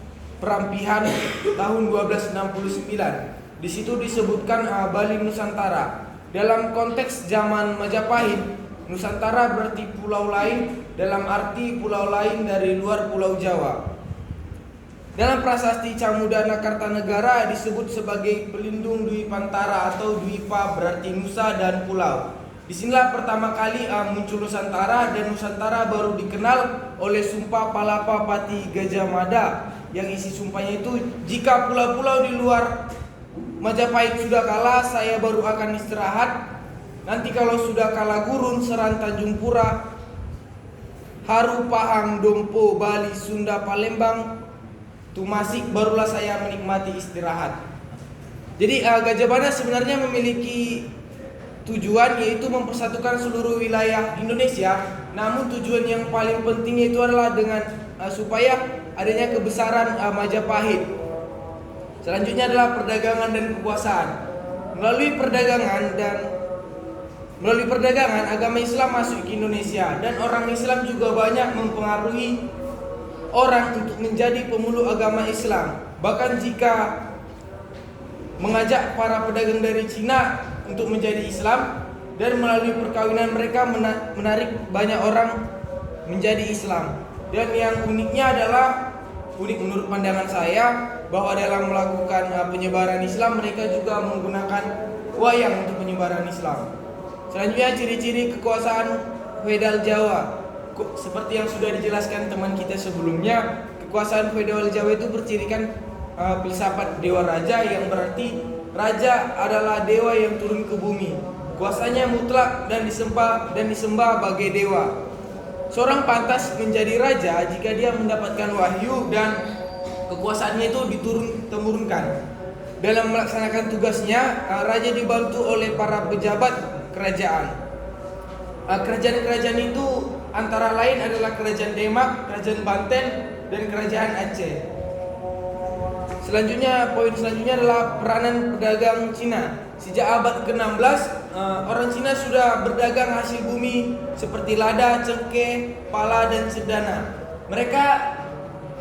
Perampihan tahun 1269. Di situ disebutkan Bali Nusantara. Dalam konteks zaman Majapahit, Nusantara berarti pulau lain, dalam arti pulau lain dari luar Pulau Jawa. Dalam prasasti Camudana Kartanegara disebut sebagai pelindung Dwi Pantara atau Dwipa berarti Nusa dan pulau. Disinilah pertama kali muncul Nusantara, dan Nusantara baru dikenal oleh Sumpah Palapa Pati Gajah Mada yang isi sumpahnya itu, jika pulau-pulau di luar Majapahit sudah kalah, saya baru akan istirahat. Nanti kalau sudah kalah gurun, Seran, Tanjung Pura, Haru, Pahang, Dompo, Bali, Sunda, Palembang, Tumasik, barulah saya menikmati istirahat. Jadi Gajah Mada sebenarnya memiliki tujuan yaitu mempersatukan seluruh wilayah Indonesia. Namun tujuan yang paling penting itu adalah dengan supaya adanya kebesaran Majapahit. Selanjutnya adalah perdagangan dan kekuasaan. Melalui perdagangan agama Islam masuk ke Indonesia dan orang Islam juga banyak mempengaruhi orang untuk menjadi pemeluk agama Islam. Bahkan jika mengajak para pedagang dari Cina untuk menjadi Islam dan melalui perkawinan mereka menarik banyak orang menjadi Islam. Dan yang uniknya adalah, unik menurut pandangan saya, bahwa dalam melakukan penyebaran Islam mereka juga menggunakan wayang untuk penyebaran Islam. Selanjutnya ciri-ciri kekuasaan feodal Jawa. Seperti yang sudah dijelaskan teman kita sebelumnya, kekuasaan feodal Jawa itu bercirikan filsafat dewa raja, yang berarti raja adalah dewa yang turun ke bumi. Kuasanya mutlak dan disembah bagai dewa. Seorang pantas menjadi raja jika dia mendapatkan wahyu dan kekuasaannya itu diturun-temurunkan. Dalam melaksanakan tugasnya, raja dibantu oleh para pejabat kerajaan. Kerajaan-kerajaan itu antara lain adalah Kerajaan Demak, Kerajaan Banten, dan Kerajaan Aceh. Poin selanjutnya adalah peranan pedagang Cina. Sejak abad ke-16, orang Cina sudah berdagang hasil bumi seperti lada, cengkeh, pala, dan cendana. Mereka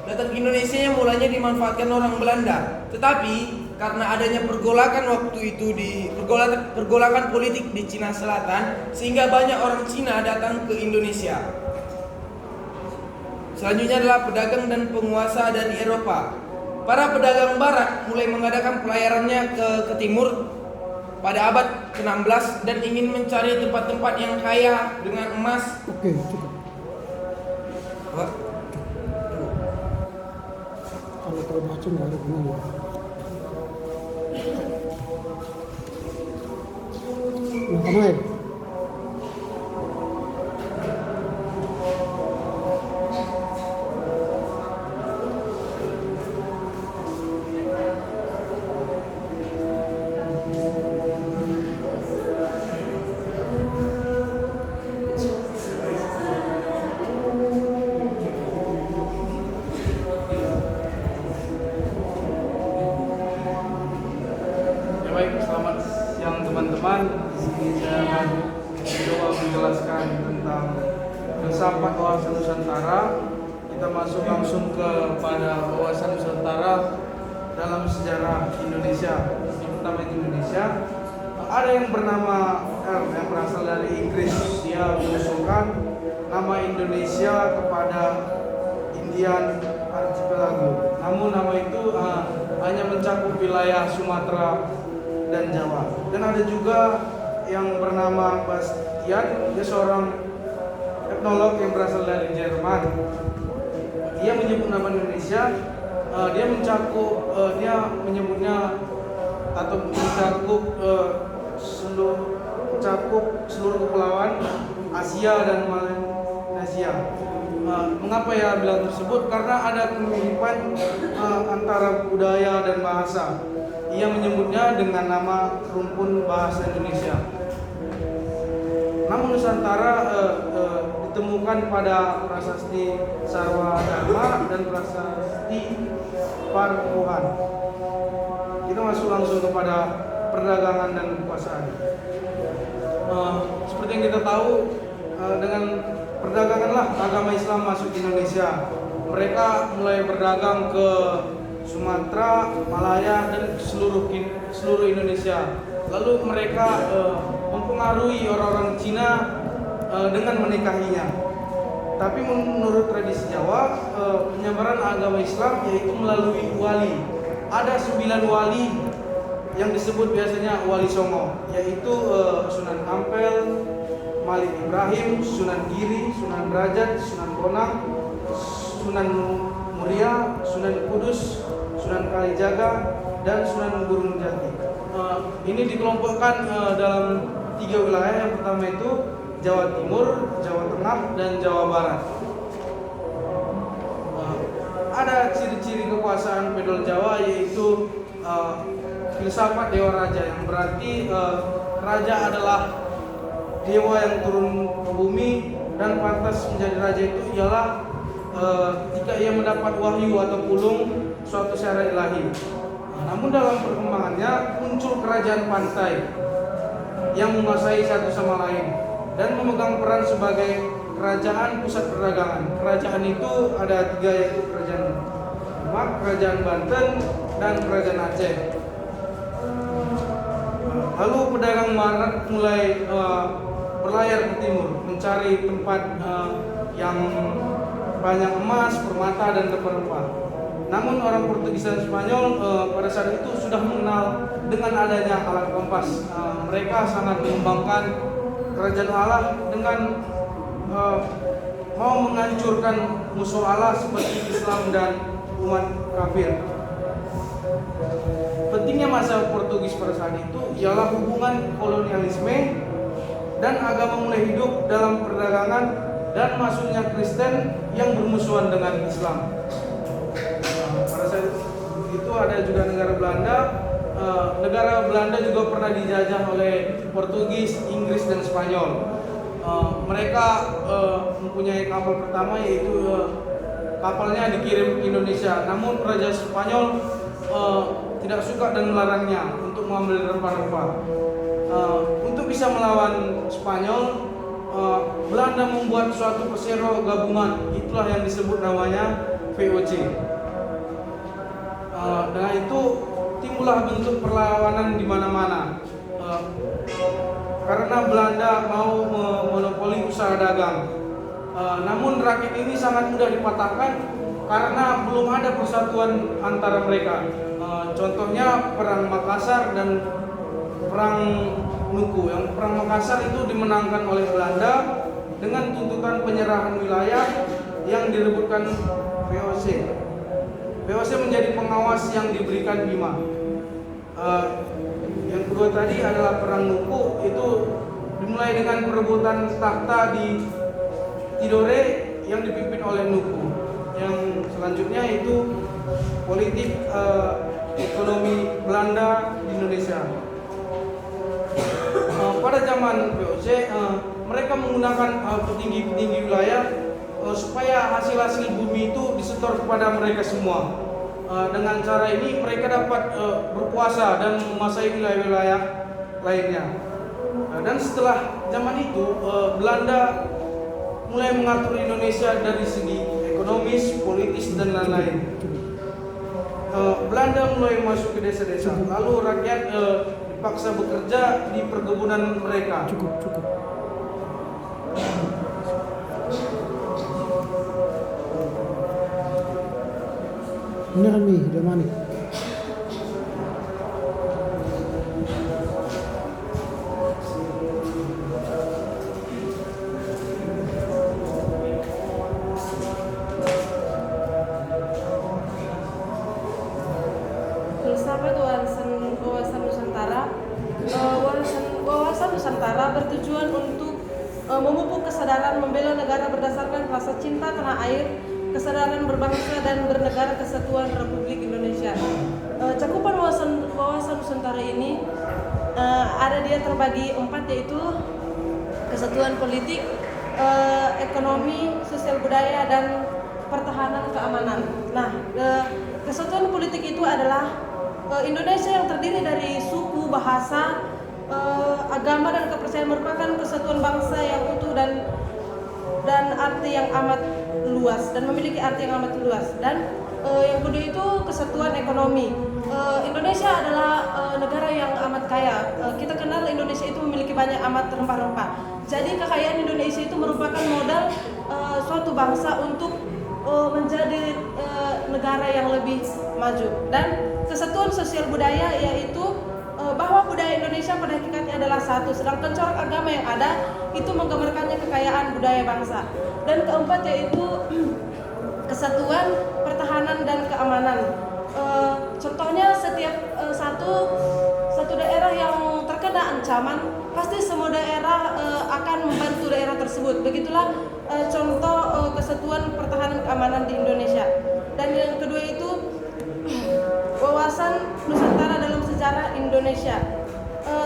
datang ke Indonesia yang mulanya dimanfaatkan orang Belanda. Tetapi karena adanya pergolakan waktu itu pergolakan politik di Cina Selatan, sehingga banyak orang Cina datang ke Indonesia. Selanjutnya adalah pedagang dan penguasa dari Eropa. Para pedagang barat mulai mengadakan pelayarannya ke timur pada abad ke-16 dan ingin mencari tempat-tempat yang kaya dengan emas. Oke, cukup. Kalau terlalu baca nggak ada gunanya. Makan air. Baik, selamat siang teman-teman. Di sini saya akan mencoba menjelaskan tentang filsafat wawasan Nusantara. Kita masuk langsung kepada wawasan Nusantara dalam sejarah Indonesia. Yang pertama Indonesia, ada yang bernama yang berasal dari Inggris. Dia mengusulkan nama Indonesia kepada Indian Archipelago. Namun nama itu hanya mencakup wilayah Sumatera dan Jawa. Dan ada juga yang bernama Bastian, dia seorang etnolog yang berasal dari Jerman. Dia menyebut nama Indonesia, dia menyebutnya atau mencakup seluruh kepulauan Asia dan Malaysia. Mengapa ya bilang tersebut? Karena ada kemiripan antara budaya dan bahasa. Ia menyebutnya dengan nama rumpun bahasa Indonesia. Namun Nusantara ditemukan pada prasasti Sarwa Dharma dan prasasti Parkuhan. Kita masuk langsung kepada perdagangan dan kekuasaan. Seperti yang kita tahu, dengan perdaganganlah agama Islam masuk ke Indonesia. Mereka mulai berdagang ke Sumatera, Malaya, dan seluruh Indonesia. Lalu mereka mempengaruhi orang-orang Cina dengan menikahinya. Tapi menurut tradisi Jawa, penyebaran agama Islam yaitu melalui wali. Ada 9 wali yang disebut biasanya Wali Songo, yaitu Sunan Ampel, Malik Ibrahim, Sunan Giri, Sunan Derajat, Sunan Bonang, Sunan Muria, Sunan Kudus, Sunan Kalijaga, dan Sunan Gunung Jati. Ini dikelompokkan dalam 3 wilayah. Yang pertama itu Jawa Timur, Jawa Tengah, dan Jawa Barat. Ada ciri-ciri kekuasaan feodal Jawa, yaitu filsafat dewa raja, yang berarti raja adalah dewa yang turun ke bumi, dan pantas menjadi raja itu ialah ketika ia mendapat wahyu atau pulung suatu syariat ilahi. Namun dalam perkembangannya muncul kerajaan pantai yang menguasai satu sama lain dan memegang peran sebagai kerajaan pusat perdagangan. Kerajaan itu ada 3, yaitu kerajaan Demak, kerajaan Banten, dan kerajaan Aceh. Lalu pedagang Barat mulai berlayar ke timur mencari tempat yang banyak emas, permata, dan rempah-rempah. Namun orang Portugis dan Spanyol pada saat itu sudah mengenal dengan adanya alat kompas. Mereka sangat mengembangkan kerajaan Allah dengan mau menghancurkan musuh Allah seperti Islam dan umat kafir. Pentingnya masa Portugis pada saat itu ialah hubungan kolonialisme dan agama mulai hidup dalam perdagangan dan masuknya Kristen yang bermusuhan dengan Islam. Pada saat itu ada juga negara Belanda. Negara Belanda juga pernah dijajah oleh Portugis, Inggris, dan Spanyol. Mereka mempunyai kapal pertama, yaitu kapalnya dikirim ke Indonesia. Namun Raja Spanyol tidak suka dan melarangnya untuk mengambil rempah-rempah. Untuk bisa melawan Spanyol, Belanda membuat suatu persero gabungan, itulah yang disebut namanya VOC. Dengan itu timbullah bentuk perlawanan di mana-mana. Karena Belanda mau memonopoli usaha dagang. Namun rakyat ini sangat mudah dipatahkan karena belum ada persatuan antara mereka. Contohnya perang Makassar dan perang Nuku. Yang perang Makassar itu dimenangkan oleh Belanda dengan tuntutan penyerahan wilayah yang direbutkan VOC. VOC menjadi pengawas yang diberikan Bima. Yang kedua tadi adalah perang Nuku, itu dimulai dengan perebutan takhta di Tidore yang dipimpin oleh Nuku. Yang selanjutnya itu politik ekonomi Belanda di Indonesia. Pada zaman VOC, mereka menggunakan petinggi-petinggi wilayah supaya hasil-hasil bumi itu disetor kepada mereka semua. Dengan cara ini mereka dapat berkuasa dan menguasai wilayah-wilayah lainnya. Dan setelah zaman itu Belanda mulai mengatur Indonesia dari segi ekonomis, politis, dan lain-lain. Belanda mulai masuk ke desa-desa, lalu rakyat dipaksa bekerja di perkebunan mereka. Cukup. Ini kan nih, udah manik. Filsafat wawasan Nusantara. Wawasan Nusantara bertujuan untuk memupuk kesadaran membela negara berdasarkan rasa cinta tanah air, kesadaran berbangsa dan bernegara, kesatuan Republik Indonesia. Cakupan wawasan Nusantara ini dia terbagi 4, yaitu kesatuan politik, ekonomi, sosial budaya, dan pertahanan keamanan. Nah, kesatuan politik itu adalah Indonesia yang terdiri dari suku, bahasa, agama, dan kepercayaan merupakan kesatuan bangsa yang utuh dan arti yang amat luas dan memiliki arti yang amat luas. Dan yang kedua itu kesatuan ekonomi. Indonesia adalah negara yang amat kaya. Kita kenal Indonesia itu memiliki banyak amat rempah-rempah. Jadi kekayaan Indonesia itu merupakan modal suatu bangsa untuk menjadi negara yang lebih maju. Dan kesatuan sosial budaya, yaitu bahwa budaya Indonesia pada hakikatnya adalah satu, sedangkan corak agama yang ada itu menggambarkannya kekayaan budaya bangsa. Dan keempat yaitu kesatuan pertahanan dan keamanan. Contohnya setiap satu daerah yang terkena ancaman, pasti semua daerah akan membantu daerah tersebut. Begitulah contoh kesatuan pertahanan keamanan di Indonesia. Dan yang kedua itu wawasan Nusantara Nusantara Indonesia.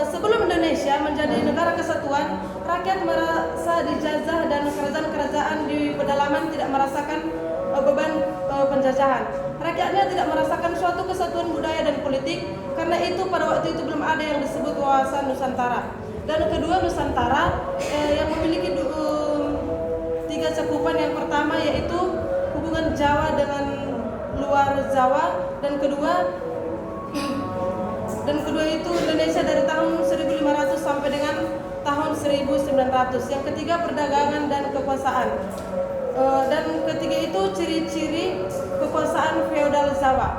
Sebelum Indonesia menjadi negara kesatuan, rakyat merasa dijajah dan kerajaan-kerajaan di pedalaman tidak merasakan beban penjajahan. Rakyatnya tidak merasakan suatu kesatuan budaya dan politik, karena itu pada waktu itu belum ada yang disebut wawasan Nusantara. Dan kedua, Nusantara yang memiliki tiga cakupan. Yang pertama yaitu hubungan Jawa dengan luar Jawa, dan kedua itu Indonesia dari tahun 1500 sampai dengan tahun 1900. Yang ketiga, perdagangan dan kekuasaan. Dan ketiga itu ciri-ciri kekuasaan feodal Jawa.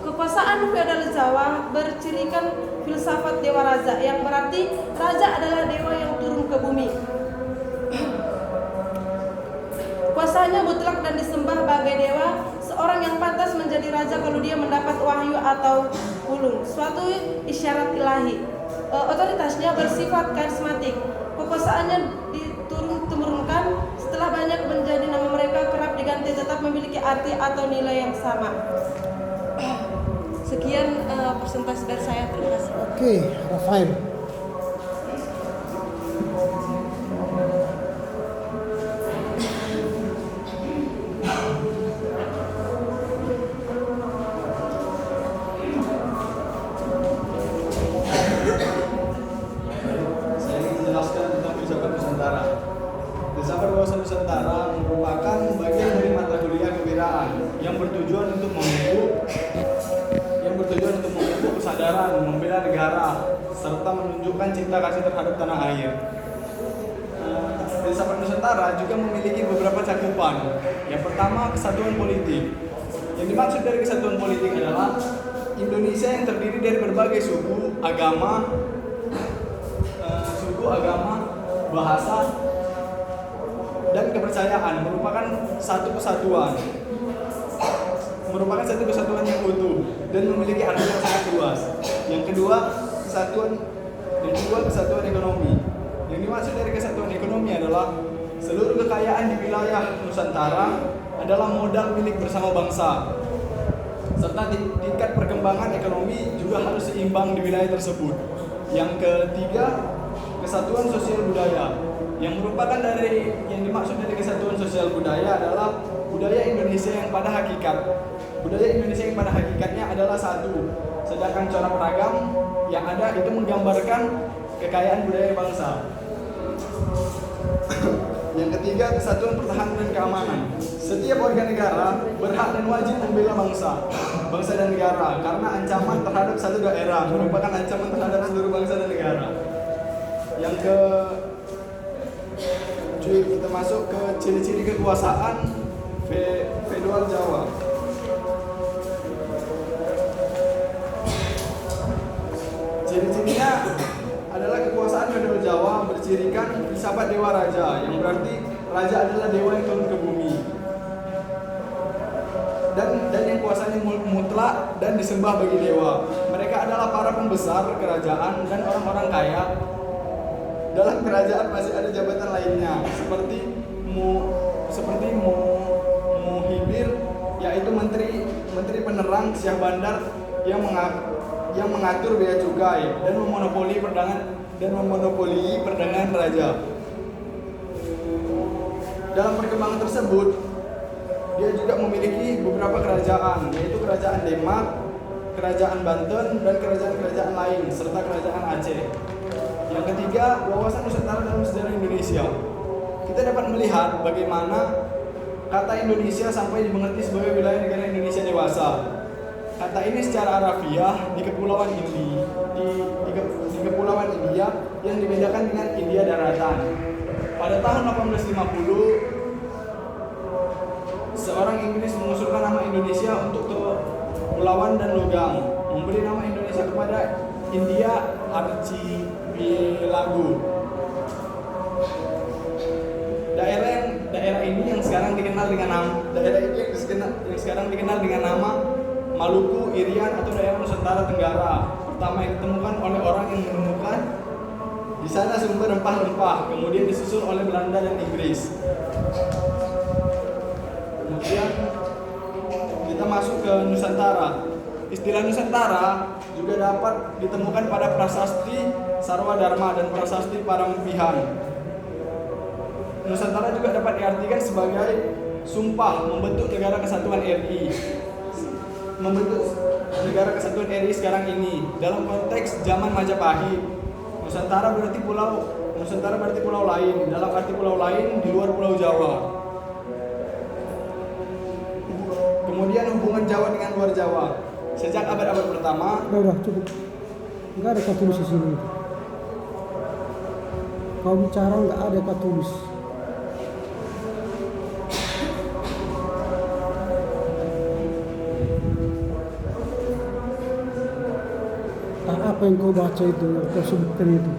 Kekuasaan feodal Jawa bercirikan filsafat dewa raja, yang berarti raja adalah dewa yang turun ke bumi. Kuasanya mutlak dan disembah bagai dewa. Seorang yang pantas menjadi raja kalau dia mendapat wahyu atau hulung, suatu isyarat ilahi. Otoritasnya bersifat karismatik. Kekuasaannya diturun-temurunkan. Setelah banyak menjadi nama mereka kerap diganti, tetap memiliki arti atau nilai yang sama. Sekian presentasi dari saya. Terima kasih. Oke, Rafael. Saya ingin menjelaskan tentang filsafat Nusantara. Filsafat wawasan Nusantara merupakan bagian dari mata kuliah kewirausahaan yang bertujuan untuk membentuk kesadaran, membela negara, serta menunjukkan cinta kasih terhadap tanah air. Filsafat Nusantara juga memiliki beberapa cakupan. Yang pertama, kesatuan politik. Yang dimaksud dari kesatuan politik adalah Indonesia yang terdiri dari berbagai suku, agama, bahasa, dan kepercayaan, merupakan satu kesatuan yang utuh dan memiliki arti yang sangat luas. Yang kedua, kesatuan ekonomi. Yang dimaksud dari kesatuan ekonomi adalah seluruh kekayaan di wilayah Nusantara adalah modal milik bersama bangsa, serta tingkat perkembangan ekonomi juga harus seimbang di wilayah tersebut. Yang ketiga, kesatuan sosial budaya. Yang dimaksud dari kesatuan sosial budaya adalah budaya Indonesia yang pada hakikatnya adalah satu, sedangkan corak beragam yang ada itu menggambarkan kekayaan budaya bangsa. Yang ketiga, kesatuan pertahanan dan keamanan. Setiap warga negara berhak dan wajib membela bangsa dan negara, karena ancaman terhadap satu daerah merupakan ancaman terhadap seluruh bangsa dan negara. Kita masuk ke ciri-ciri kekuasaan feodal Jawa. Ciri-cirinya adalah kekuasaan feodal Jawa bercirikan filsafat dewa raja, yang berarti raja adalah dewa yang turun ke bumi. Dan yang kuasanya mutlak dan disembah bagi dewa. Mereka adalah para pembesar kerajaan dan orang-orang kaya. Dalam kerajaan masih ada jabatan lainnya seperti muhibir, yaitu menteri penerang, syah bandar yang mengatur bea cukai dan memonopoli perdagangan raja. Dalam perkembangan tersebut, dia juga memiliki beberapa kerajaan, yaitu kerajaan Demak, kerajaan Banten, dan kerajaan-kerajaan lain serta kerajaan Aceh. Yang ketiga, wawasan Nusantara dalam sejarah Indonesia. Kita dapat melihat bagaimana kata Indonesia sampai dimengerti sebagai wilayah negara Indonesia dewasa. Kata ini secara harafiah di Kepulauan India yang dibedakan dengan India daratan. Pada tahun 1850, seorang Inggris mengusulkan nama Indonesia untuk kepulauan dan logam, memberi nama Indonesia kepada India Archipelago. Daerah ini yang sekarang dikenal dengan nama Maluku, Irian, atau daerah Nusantara Tenggara. Pertama yang ditemukan oleh orang yang menemukan di sana sumber rempah-rempah, kemudian disusul oleh Belanda dan Inggris. Kemudian kita masuk ke Nusantara. Istilah Nusantara juga dapat ditemukan pada prasasti Sarwa Dharma dan prasasti Parambihan. Nusantara juga dapat diartikan sebagai sumpah membentuk negara kesatuan RI. Membentuk negara kesatuan RI sekarang ini dalam konteks zaman Majapahit. Nusantara berarti pulau lain, dalam arti pulau lain di luar Pulau Jawa. Kemudian hubungan Jawa dengan luar Jawa. Sejak abad-abad pertama, Udah cukup. Nggak ada kau tulis di sini. Kau bicara nggak ada kau tulis. Apa yang kau baca itu, yang kau sebutkan itu?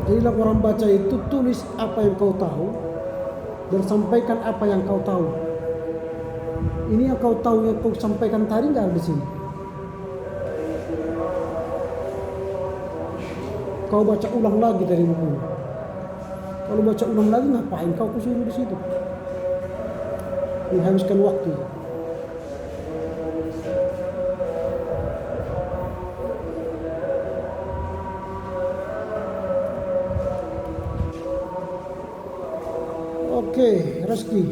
Jadi orang baca itu tulis apa yang kau tahu dan sampaikan apa yang kau tahu. Ini yang kau tahu yang kau sampaikan tadi nggak ada di sini. Kau baca ulang lagi dari buku. Kalau baca ulang lagi ngapain kau kusuruh di situ? Menghabiskan waktu. Oke, Reski.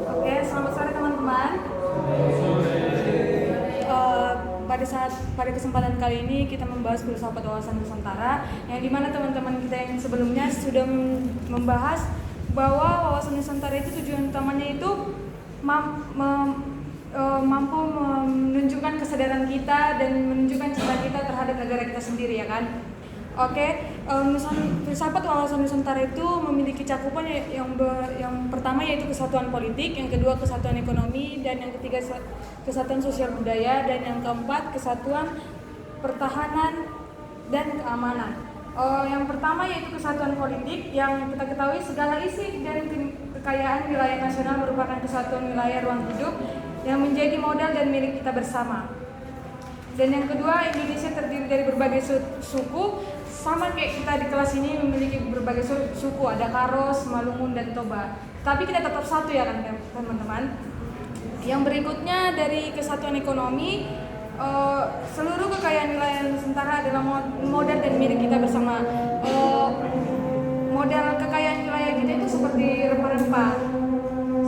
Oke, selamat sore teman-teman. Pada kesempatan kali ini kita membahas filsafat wawasan Nusantara, yang dimana teman-teman kita yang sebelumnya sudah membahas bahwa wawasan Nusantara itu tujuan utamanya itu mampu menunjukkan kesadaran kita dan menunjukkan cinta kita terhadap negara kita sendiri, ya kan? Oke, filsafat wawasan Nusantara itu memiliki cakupan yang pertama yaitu kesatuan politik, yang kedua kesatuan ekonomi, dan yang ketiga kesatuan sosial budaya, dan yang keempat kesatuan pertahanan dan keamanan. Yang pertama yaitu kesatuan politik, yang kita ketahui segala isi dan kekayaan wilayah nasional merupakan kesatuan wilayah ruang hidup yang menjadi modal dan milik kita bersama. Dan yang kedua, Indonesia terdiri dari berbagai suku, sama kayak kita di kelas ini memiliki berbagai suku, ada Karos, Malungun, dan Toba. Tapi kita tetap satu, ya kan teman-teman. Yang berikutnya dari kesatuan ekonomi, seluruh kekayaan wilayah Nusantara adalah modal dan milik kita bersama. Modal kekayaan wilayah kita itu seperti rempah-rempah,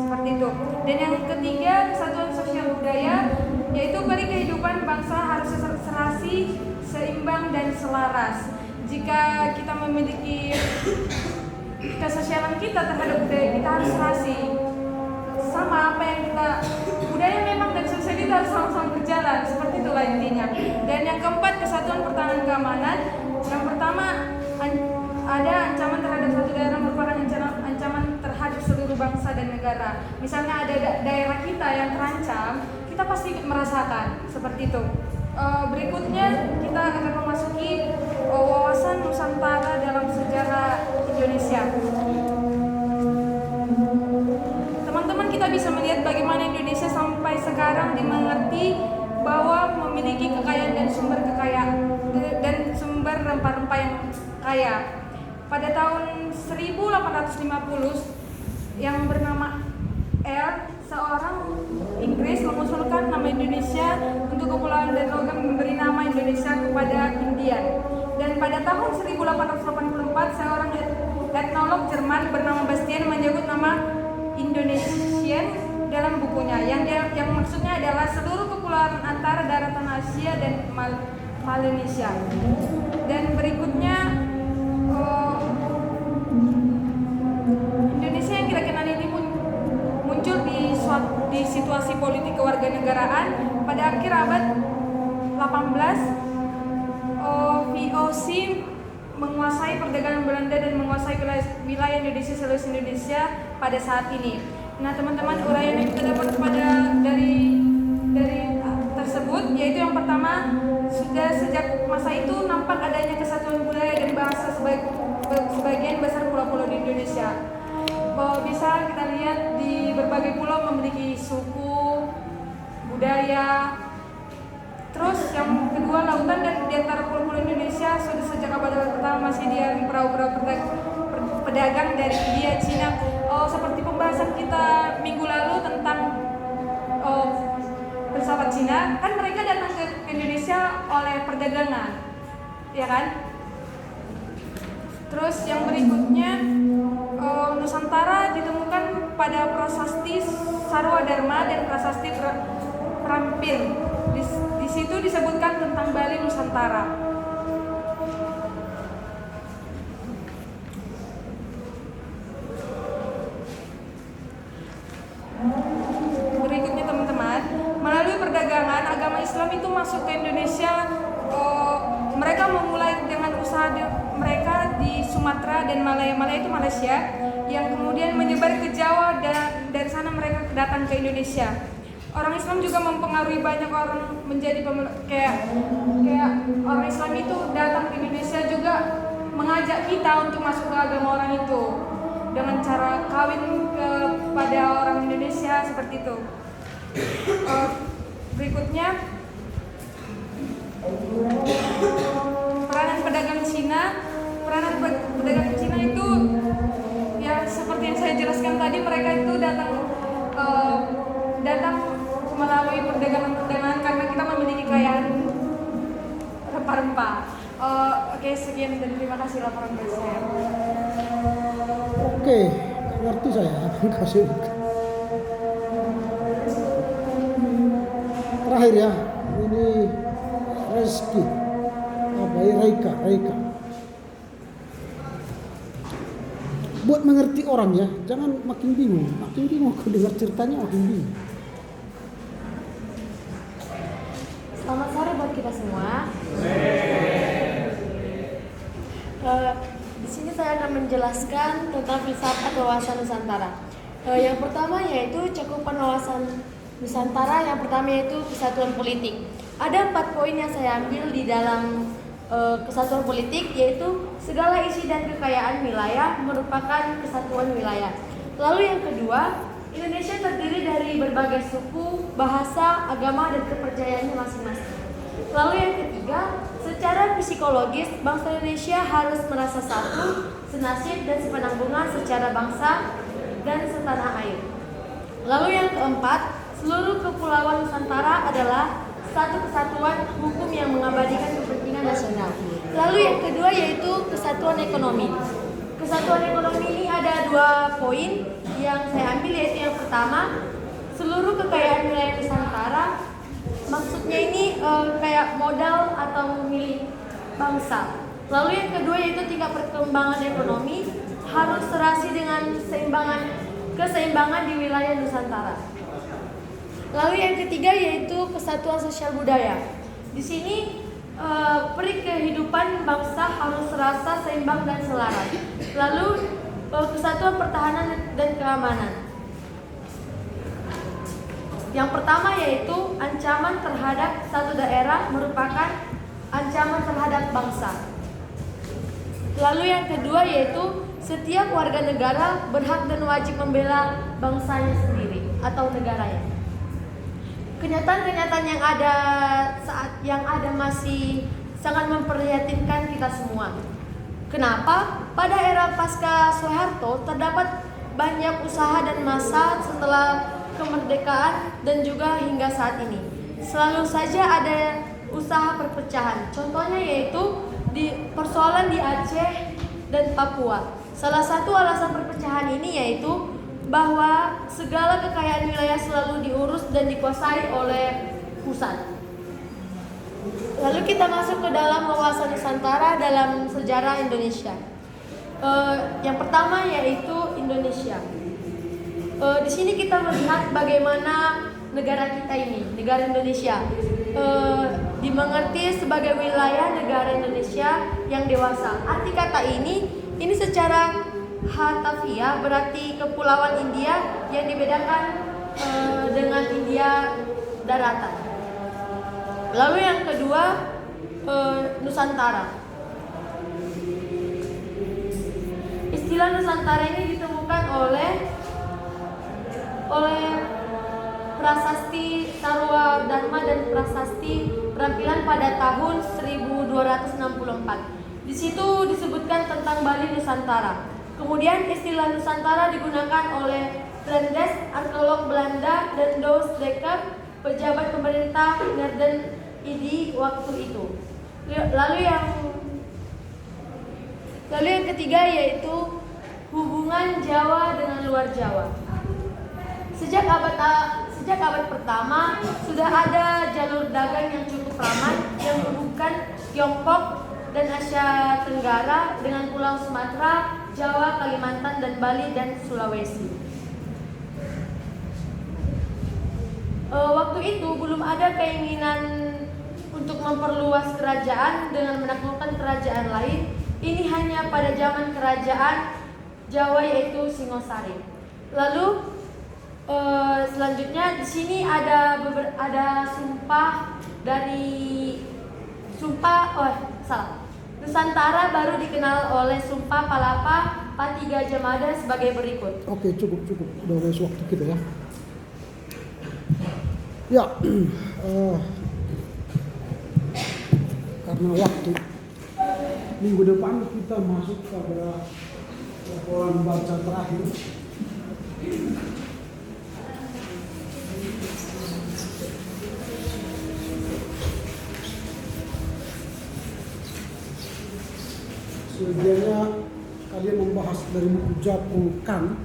seperti itu. Dan yang ketiga, kesatuan sosial budaya, yaitu bagi kehidupan bangsa harus serasi, seimbang, dan selaras. Jika kita memiliki kesosialan kita terhadap budaya kita harus serasi, sama apa yang kita budaya memang dan sosial itu harus sama-sama berjalan, seperti itulah intinya. Dan yang keempat, kesatuan pertahanan keamanan. Yang pertama, ada ancaman terhadap suatu daerah merupakan ancaman terhadap seluruh bangsa dan negara. Misalnya ada daerah kita yang terancam, kita pasti merasakan seperti itu. Berikutnya kita akan memasuki wawasan Nusantara dalam sejarah Indonesia. Teman-teman, kita bisa melihat bagaimana Indonesia sampai sekarang dimengerti bahwa memiliki kekayaan dan sumber rempah-rempah yang kaya. Pada tahun 1850 yang bernama seorang Inggris mengusulkan nama Indonesia untuk kepulauan dan logam, memberi nama Indonesia kepada India. Dan pada tahun 1884 seorang etnolog Jerman bernama Bastian menyebut nama Indonesian dalam bukunya, yang maksudnya adalah seluruh kepulauan antara daratan Asia dan Melanesia. Dan berikutnya Indonesia yang kita kenal ini muncul di situasi politik kewarganegaraan pada akhir abad 18. VOC menguasai perdagangan Belanda dan menguasai wilayah Indonesia, seluruh Indonesia pada saat ini. Nah, teman-teman, uraian yang kita dapat dari tersebut yaitu yang pertama, sudah sejak masa itu nampak adanya kesatuan budaya dan bahasa sebagian besar pulau-pulau di Indonesia. Bisa kita lihat di berbagai pulau memiliki suku, budaya. Terus yang kedua, lautan dan di antara pulau-pulau Indonesia sudah sejak abad pertama masih dialiri perahu-perahu pedagang dari India, Cina. Seperti pembahasan kita minggu lalu tentang filsafat Cina, kan mereka datang ke Indonesia oleh perdagangan, ya kan? Terus yang berikutnya, Nusantara ditemukan pada prasasti Sarwadharma dan prasasti Prampir. Di situ disebutkan tentang Bali Nusantara. Berikutnya teman-teman, melalui perdagangan agama Islam itu masuk ke Indonesia. Mereka memulai dengan usaha mereka di Sumatera dan Malaya itu Malaysia, yang kemudian menyebar ke Jawa dan dari sana mereka datang ke Indonesia. Orang Islam juga mempengaruhi banyak orang menjadi kayak orang Islam itu datang ke Indonesia juga mengajak kita untuk masuk ke agama orang itu dengan cara kawin kepada orang Indonesia seperti itu. Berikutnya, peranan pedagang Cina. Peranan pedagang Cina itu ya seperti yang saya jelaskan tadi, mereka itu datang melalui perdagangan karena kita memiliki kekayaan rempah-rempah. Oke, sekian dan terima kasih laporan dari saya. Oke, ngerti saya apa yang kau sebutkan. Terakhir ya, ini Reski, Reika. Buat mengerti orang ya, jangan makin bingung aku dengar ceritanya makin bingung. Selamat sore buat kita semua. Di sini saya akan menjelaskan tentang filsafat wawasan Nusantara. Yang pertama yaitu cakupan wawasan Nusantara. Yang pertama yaitu kesatuan politik. Ada 4 poin yang saya ambil di dalam kesatuan politik, yaitu segala isi dan kekayaan wilayah merupakan kesatuan wilayah. Lalu yang kedua, Indonesia terdiri dari berbagai suku, bahasa, agama, dan kepercayaannya masing-masing. Lalu yang ketiga, secara psikologis, bangsa Indonesia harus merasa satu, senasib, dan sepenanggungan secara bangsa dan setanah air. Lalu yang keempat, seluruh kepulauan Nusantara adalah satu kesatuan hukum yang mengabadikan kepentingan nasional. Lalu yang kedua yaitu kesatuan ekonomi. Kesatuan ekonomi ini ada 2 poin yang saya ambil, yaitu yang pertama, seluruh kekayaan wilayah Nusantara. Maksudnya ini kayak modal atau milik bangsa. Lalu yang kedua yaitu tingkat perkembangan ekonomi harus serasi dengan keseimbangan di wilayah Nusantara. Lalu yang ketiga yaitu kesatuan sosial budaya. Di sini peri kehidupan bangsa harus serasa, seimbang, dan selaras. Lalu kesatuan pertahanan dan keamanan. Yang pertama yaitu ancaman terhadap satu daerah merupakan ancaman terhadap bangsa. Lalu yang kedua yaitu setiap warga negara berhak dan wajib membela bangsanya sendiri atau negaranya. Kenyataan-kenyataan yang ada masih sangat memprihatinkan kita semua. Kenapa? Pada era pasca Soeharto terdapat banyak usaha dan masa setelah kemerdekaan dan juga hingga saat ini. Selalu saja ada usaha perpecahan. Contohnya yaitu di persoalan di Aceh dan Papua. Salah satu alasan perpecahan ini yaitu bahwa segala kekayaan wilayah selalu diurus dan dikuasai oleh pusat. Lalu kita masuk ke dalam wawasan Nusantara dalam sejarah Indonesia. Yang pertama yaitu Indonesia. Di sini kita melihat bagaimana negara kita ini, negara Indonesia, dimengerti sebagai wilayah negara Indonesia yang dewasa. Arti kata ini secara harfiah berarti kepulauan India yang dibedakan dengan India daratan. Lalu yang kedua Nusantara. Istilah Nusantara ini ditemukan oleh Prasasti Sarwa Dharma dan Prasasti Perampilan pada tahun 1264. Di situ disebutkan tentang Bali Nusantara. Kemudian istilah Nusantara digunakan oleh Brandes, arkeolog Belanda, dan Douws Dekker, pejabat pemerintah Nerden ID waktu itu. Lalu yang ketiga yaitu hubungan Jawa dengan luar Jawa. Sejak abad pertama sudah ada jalur dagang yang cukup ramai yang menghubungkan Tiongkok dan Asia Tenggara dengan Pulau Sumatera, Jawa, Kalimantan, dan Bali dan Sulawesi. Waktu itu belum ada keinginan untuk memperluas kerajaan dengan menaklukkan kerajaan lain. Ini hanya pada zaman kerajaan Jawa yaitu Singosari. Lalu selanjutnya di sini ada Nusantara baru dikenal oleh Sumpah Palapa Pati Gajah Mada sebagai berikut. Oke, cukup. Udah waktu kita ya. Ya, karena waktu minggu depan kita masuk pada laporan baca terakhir. Sebenarnya kalian membahas dari buku Japung Kan,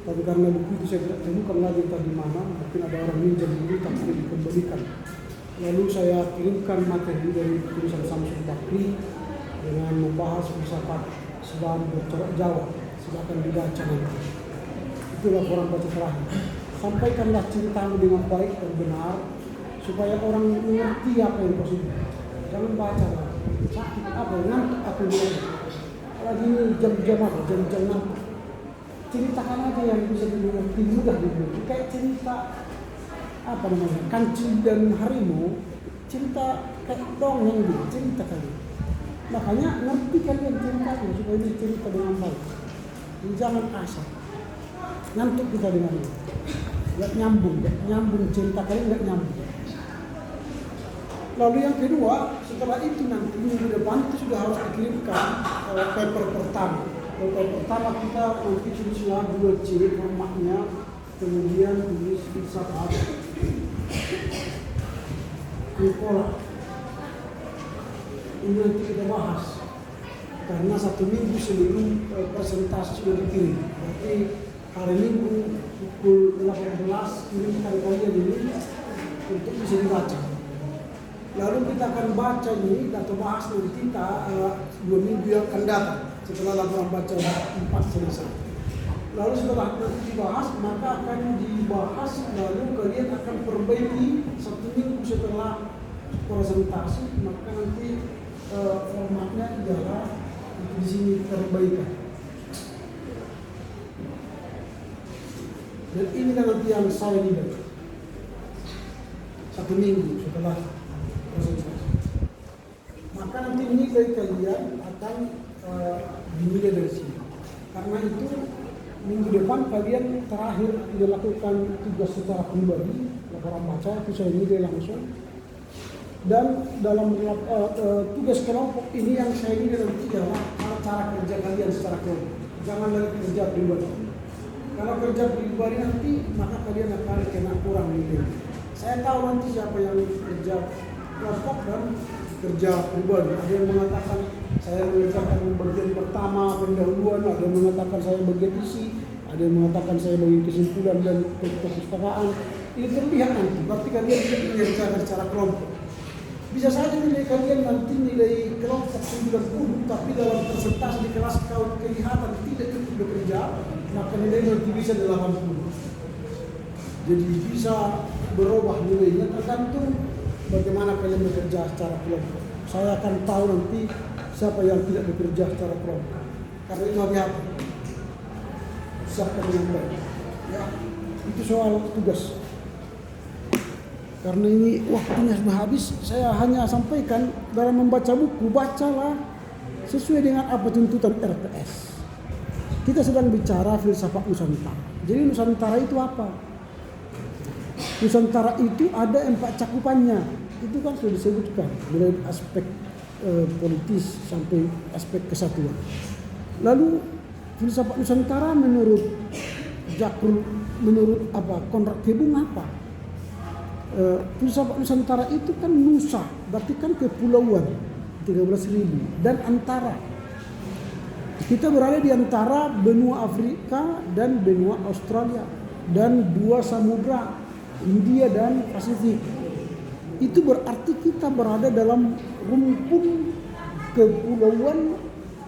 tapi karena buku itu saya tidak temukan lagi entah di mana, mungkin ada orang minjam dulu tapi tidak dikembalikan. Lalu saya kirimkan materi dari tulisan Samsul Bakri dengan membahas filsafat sebab bercorak Jawa, silakan dibaca nanti. Itu laporan baca terakhir. Sampaikanlah ceritamu dengan baik dan benar supaya orang mengerti apa yang kau sebut. Jangan baca lah. Sakit apa? Ngantuk aku bilang. Lagi ini jam-jam ngantuk. Ceritakan aja yang bisa dimengerti mudah gitu. Kayak cerita apa namanya? Kancil dan harimau. Cerita kayak dongeng gitu. Cerita kalian. Makanya ngerti kalian ceritanya supaya ini cerita dengan baik. Jangan asal. Ngantuk kita dengan ini. Gak nyambung cerita kalian gak nyambung. Lalu yang kedua, setelah itu nanti minggu depan itu sudah harus dikirimkan paper pertama. Paper pertama kita nanti tulisnya 2C formatnya, kemudian tulis filsafat Nicola. Ini nanti kita bahas karena 1 minggu sebelum presentasi sudah dikirim. Berarti hari Minggu pukul 18 kirimkan kalian ini untuk bisa dibaca. Lalu kita akan baca ini atau bahas nanti kita 2 minggu yang akan datang setelah laporan baca 4 selesai. Lalu setelah nanti dibahas maka akan dibahas lalu kalian akan perbaiki 1 minggu setelah presentasi maka nanti formatnya adalah di sini perbaikan. Dan ini kan nanti yang saya lihat 1 minggu setelah presentasi. Maka nanti nilai kalian akan dinilai dari sini. Karena itu minggu depan kalian terakhir dilakukan tugas secara pribadi, laporan baca itu saya nilai langsung. Dan dalam tugas kelompok ini yang saya nilai nanti adalah cara kerja kalian secara kelompok. Jangan lagi kerja pribadi. Kalau kerja pribadi nanti maka kalian akan kena kurang nilai. Saya tahu nanti siapa yang kerja kelompok dan kerja pribadi. Ada yang mengatakan saya mengerjakan bagian pertama pendahuluan, ada yang mengatakan saya bagian isi, ada yang mengatakan saya bagian kesimpulan dan perpustakaan. Ini terlihat nanti. Berarti kalian tidak mengerjakan secara kelompok. Bisa saja nilai kalian nanti nilai kelompok 90, tapi dalam persentase di kelas kau kelihatan tidak ikut bekerja, maka nilai nanti bisa 80. Jadi bisa berubah nilainya tergantung bagaimana kalian bekerja secara kelompok. Saya akan tahu nanti siapa yang tidak bekerja secara kelompok. Karena itu hati-hati. Siapkan dengan baik. Ya, itu soal tugas. Karena ini waktunya sudah habis, saya hanya sampaikan dalam membaca buku, bacalah sesuai dengan apa tuntutan RPS. Kita sedang bicara filsafat Nusantara. Jadi Nusantara itu apa? Nusantara itu ada 4 cakupannya. Itu kan sudah disebutkan mulai aspek politis sampai aspek kesatuan. Lalu filsafat Nusantara menurut Konrad Kebun apa? Filsafat Nusantara itu kan nusa, berarti kan kepulauan 13.000 dan antara. Kita berada di antara benua Afrika dan benua Australia dan 2 samudra, India dan Pasifik. Itu berarti kita berada dalam rumpun kepulauan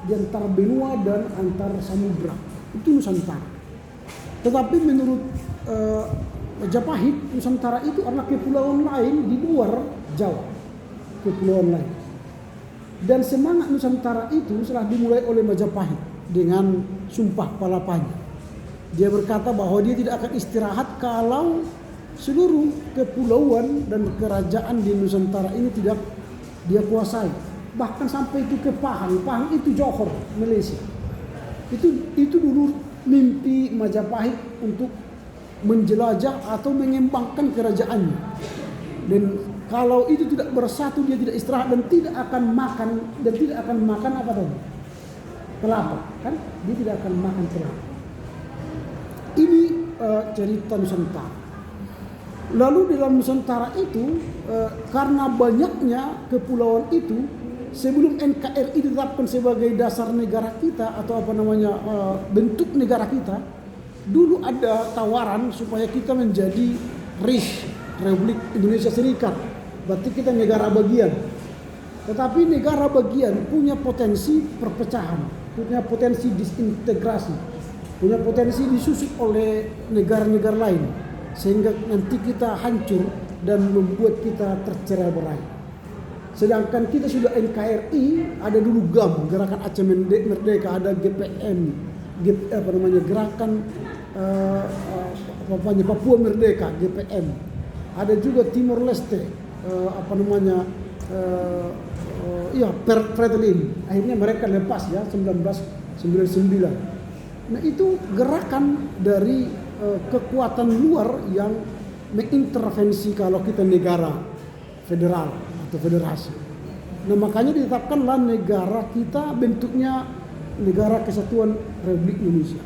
di antara benua dan antar samudra. Itu Nusantara. Tetapi menurut Majapahit, Nusantara itu adalah kepulauan lain di luar Jawa. Kepulauan lain. Dan semangat Nusantara itu telah dimulai oleh Majapahit dengan Sumpah Palapanya. Dia berkata bahwa dia tidak akan istirahat kalau seluruh kepulauan dan kerajaan di Nusantara ini tidak dia kuasai. Bahkan sampai itu ke Pahang. Pahang itu Johor, Malaysia. Itu dulu mimpi Majapahit untuk menjelajah atau mengembangkan kerajaannya. Dan kalau itu tidak bersatu, dia tidak istirahat dan tidak akan makan apa tadi? Kelapa, kan? Dia tidak akan makan kelapa. Ini cerita Nusantara. Lalu di dalam Nusantara itu karena banyaknya kepulauan itu, sebelum NKRI ditetapkan sebagai dasar negara kita atau bentuk negara kita, dulu ada tawaran supaya kita menjadi RIS, Republik Indonesia Serikat. Berarti kita negara bagian. Tetapi negara bagian punya potensi perpecahan, punya potensi disintegrasi, punya potensi disusut oleh negara-negara lain, sehingga nanti kita hancur dan membuat kita tercerai-berai. Sedangkan kita sudah NKRI, ada dulu GAM, Gerakan Aceh Merdeka, ada GPM, Gerakan Papua Merdeka, GPM. Ada juga Timor Leste, Fretilin. Akhirnya mereka lepas ya 1999. Nah itu gerakan dari kekuatan luar yang mengintervensi kalau kita negara federal atau federasi. Nah makanya ditetapkanlah negara kita bentuknya Negara Kesatuan Republik Indonesia.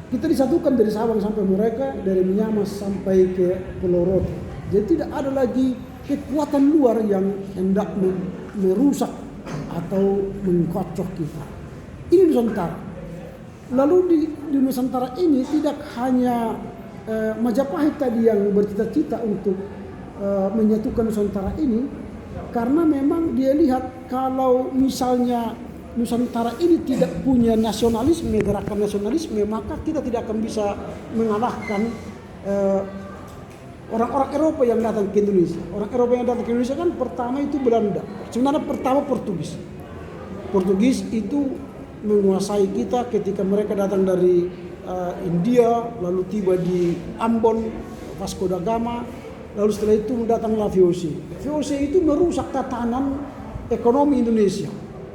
Kita disatukan dari Sabang sampai Merauke, dari Minyamas sampai ke Pulau Rote. Jadi tidak ada lagi kekuatan luar yang hendak merusak atau mengkocok kita. Ini Nusantara. Lalu di Nusantara ini tidak hanya Majapahit tadi yang bercita-cita untuk menyatukan Nusantara ini, karena memang dia lihat kalau misalnya Nusantara ini tidak punya nasionalisme, gerakan nasionalisme, maka kita tidak akan bisa mengalahkan orang-orang Eropa yang datang ke Indonesia. Orang Eropa yang datang ke Indonesia kan pertama itu Belanda, sebenarnya pertama Portugis. Portugis itu menguasai kita ketika mereka datang dari India, lalu tiba di Ambon, Vasco da Gama, lalu setelah itu datanglah VOC. VOC itu merusak tatanan ekonomi Indonesia.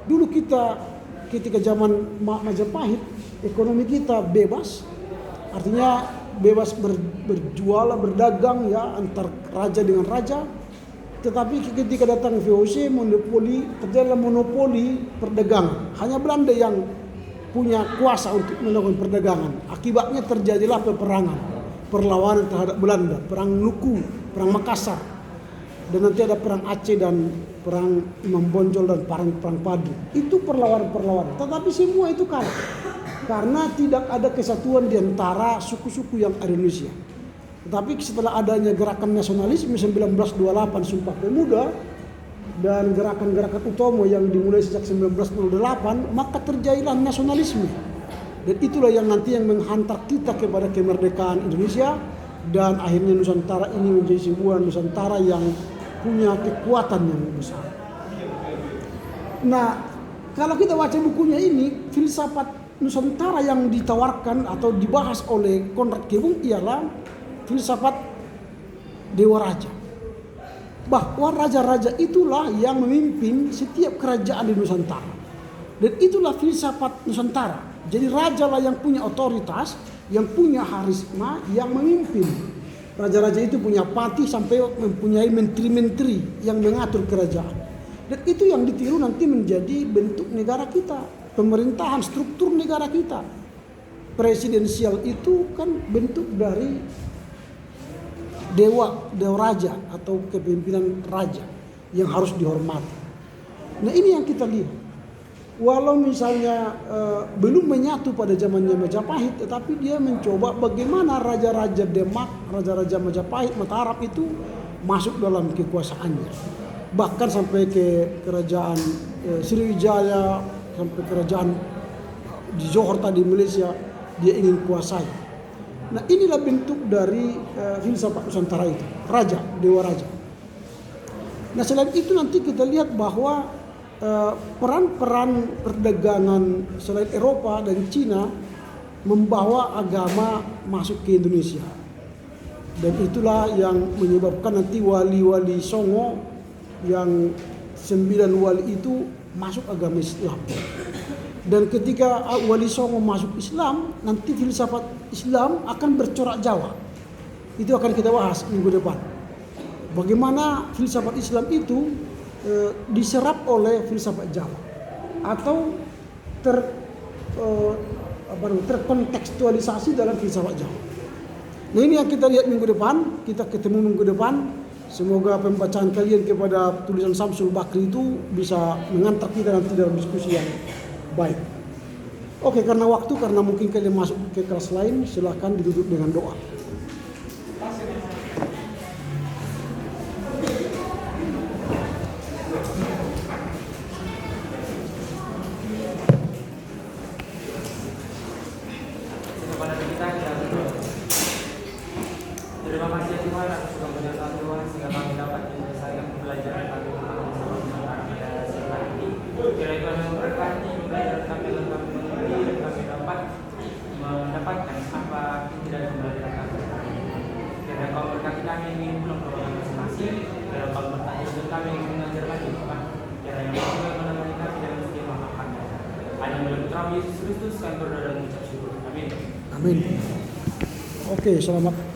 Dulu kita ketika zaman Majapahit, ekonomi kita bebas, artinya bebas berjual, berdagang ya antar raja dengan raja. Tetapi ketika datang VOC, terjadilah monopoli perdagangan. Hanya Belanda yang punya kuasa untuk melakukan perdagangan. Akibatnya terjadilah peperangan, perlawanan terhadap Belanda, perang Nuku, perang Makassar, dan nanti ada perang Aceh dan perang Imam Bonjol dan perang Padu. Itu perlawanan. Tetapi semua itu kalah karena tidak ada kesatuan di antara suku-suku yang ada di Indonesia. Tetapi setelah adanya gerakan nasionalisme 1928 Sumpah Pemuda dan gerakan-gerakan utama yang dimulai sejak 1908, maka terjadilah nasionalisme. Dan itulah yang nanti yang menghantar kita kepada kemerdekaan Indonesia, dan akhirnya Nusantara ini menjadi sebuah Nusantara yang punya kekuatan yang besar. Nah, kalau kita baca bukunya ini, filsafat Nusantara yang ditawarkan atau dibahas oleh Konrad Kebun ialah filsafat Dewa Raja. Bahwa raja-raja itulah yang memimpin setiap kerajaan di Nusantara. Dan itulah filsafat Nusantara. Jadi raja lah yang punya otoritas, yang punya harisma, yang memimpin. Raja-raja itu punya pati sampai mempunyai menteri-menteri yang mengatur kerajaan. Dan itu yang ditiru nanti menjadi bentuk negara kita, pemerintahan, struktur negara kita. Presidensial itu kan bentuk dari dewa raja atau kepemimpinan raja yang harus dihormati. Nah ini yang kita lihat. Walau misalnya belum menyatu pada zamannya Majapahit, tetapi dia mencoba bagaimana raja-raja Demak, raja-raja Majapahit, Mataram itu masuk dalam kekuasaannya. Bahkan sampai ke kerajaan Sriwijaya, sampai kerajaan di Johor tadi Malaysia, dia ingin kuasai. Nah inilah bentuk dari filsafat Nusantara itu, raja, dewa raja. Nah selain itu nanti kita lihat bahwa peran-peran perdagangan selain Eropa dan Cina membawa agama masuk ke Indonesia. Dan itulah yang menyebabkan nanti wali-wali Songo yang 9 wali itu masuk agama Islam. Dan ketika wali Songo masuk Islam, nanti filsafat Islam akan bercorak Jawa. Itu akan kita bahas minggu depan. Bagaimana filsafat Islam itu diserap oleh filsafat Jawa atau terkontekstualisasi dalam filsafat Jawa. Nah ini yang kita lihat minggu depan, kita ketemu minggu depan. Semoga pembacaan kalian kepada tulisan Samsul Bakri itu bisa mengantar kita nanti dalam diskusi yang baik. Oke, karena waktu, karena mungkin kalian masuk ke kelas lain, silakan ditutup dengan doa. Terima kasih Tuhan atas kemuliaan Tuhan sehingga kami dapat menyelesaikan pembelajaran kami tentang Nusantara pada siang ini. Kiranya Tuhan memberkati pembelajaran kami dan kami mengerti dan kami dapat mendapatkan apa yang tidak kembali datang. Kiranya Kau berkati kami ini pulang ke rumah masing-masing. Kiranya Kau bertanya dengan kami yang mengajar lagi Tuhan. Kiranya Kau juga menemani kami dalam setiap langkah kami. Hanya melalui Putra Yesus Kristus kami berdoa dan mengucap syukur. Amin. Amin. Oke, selamat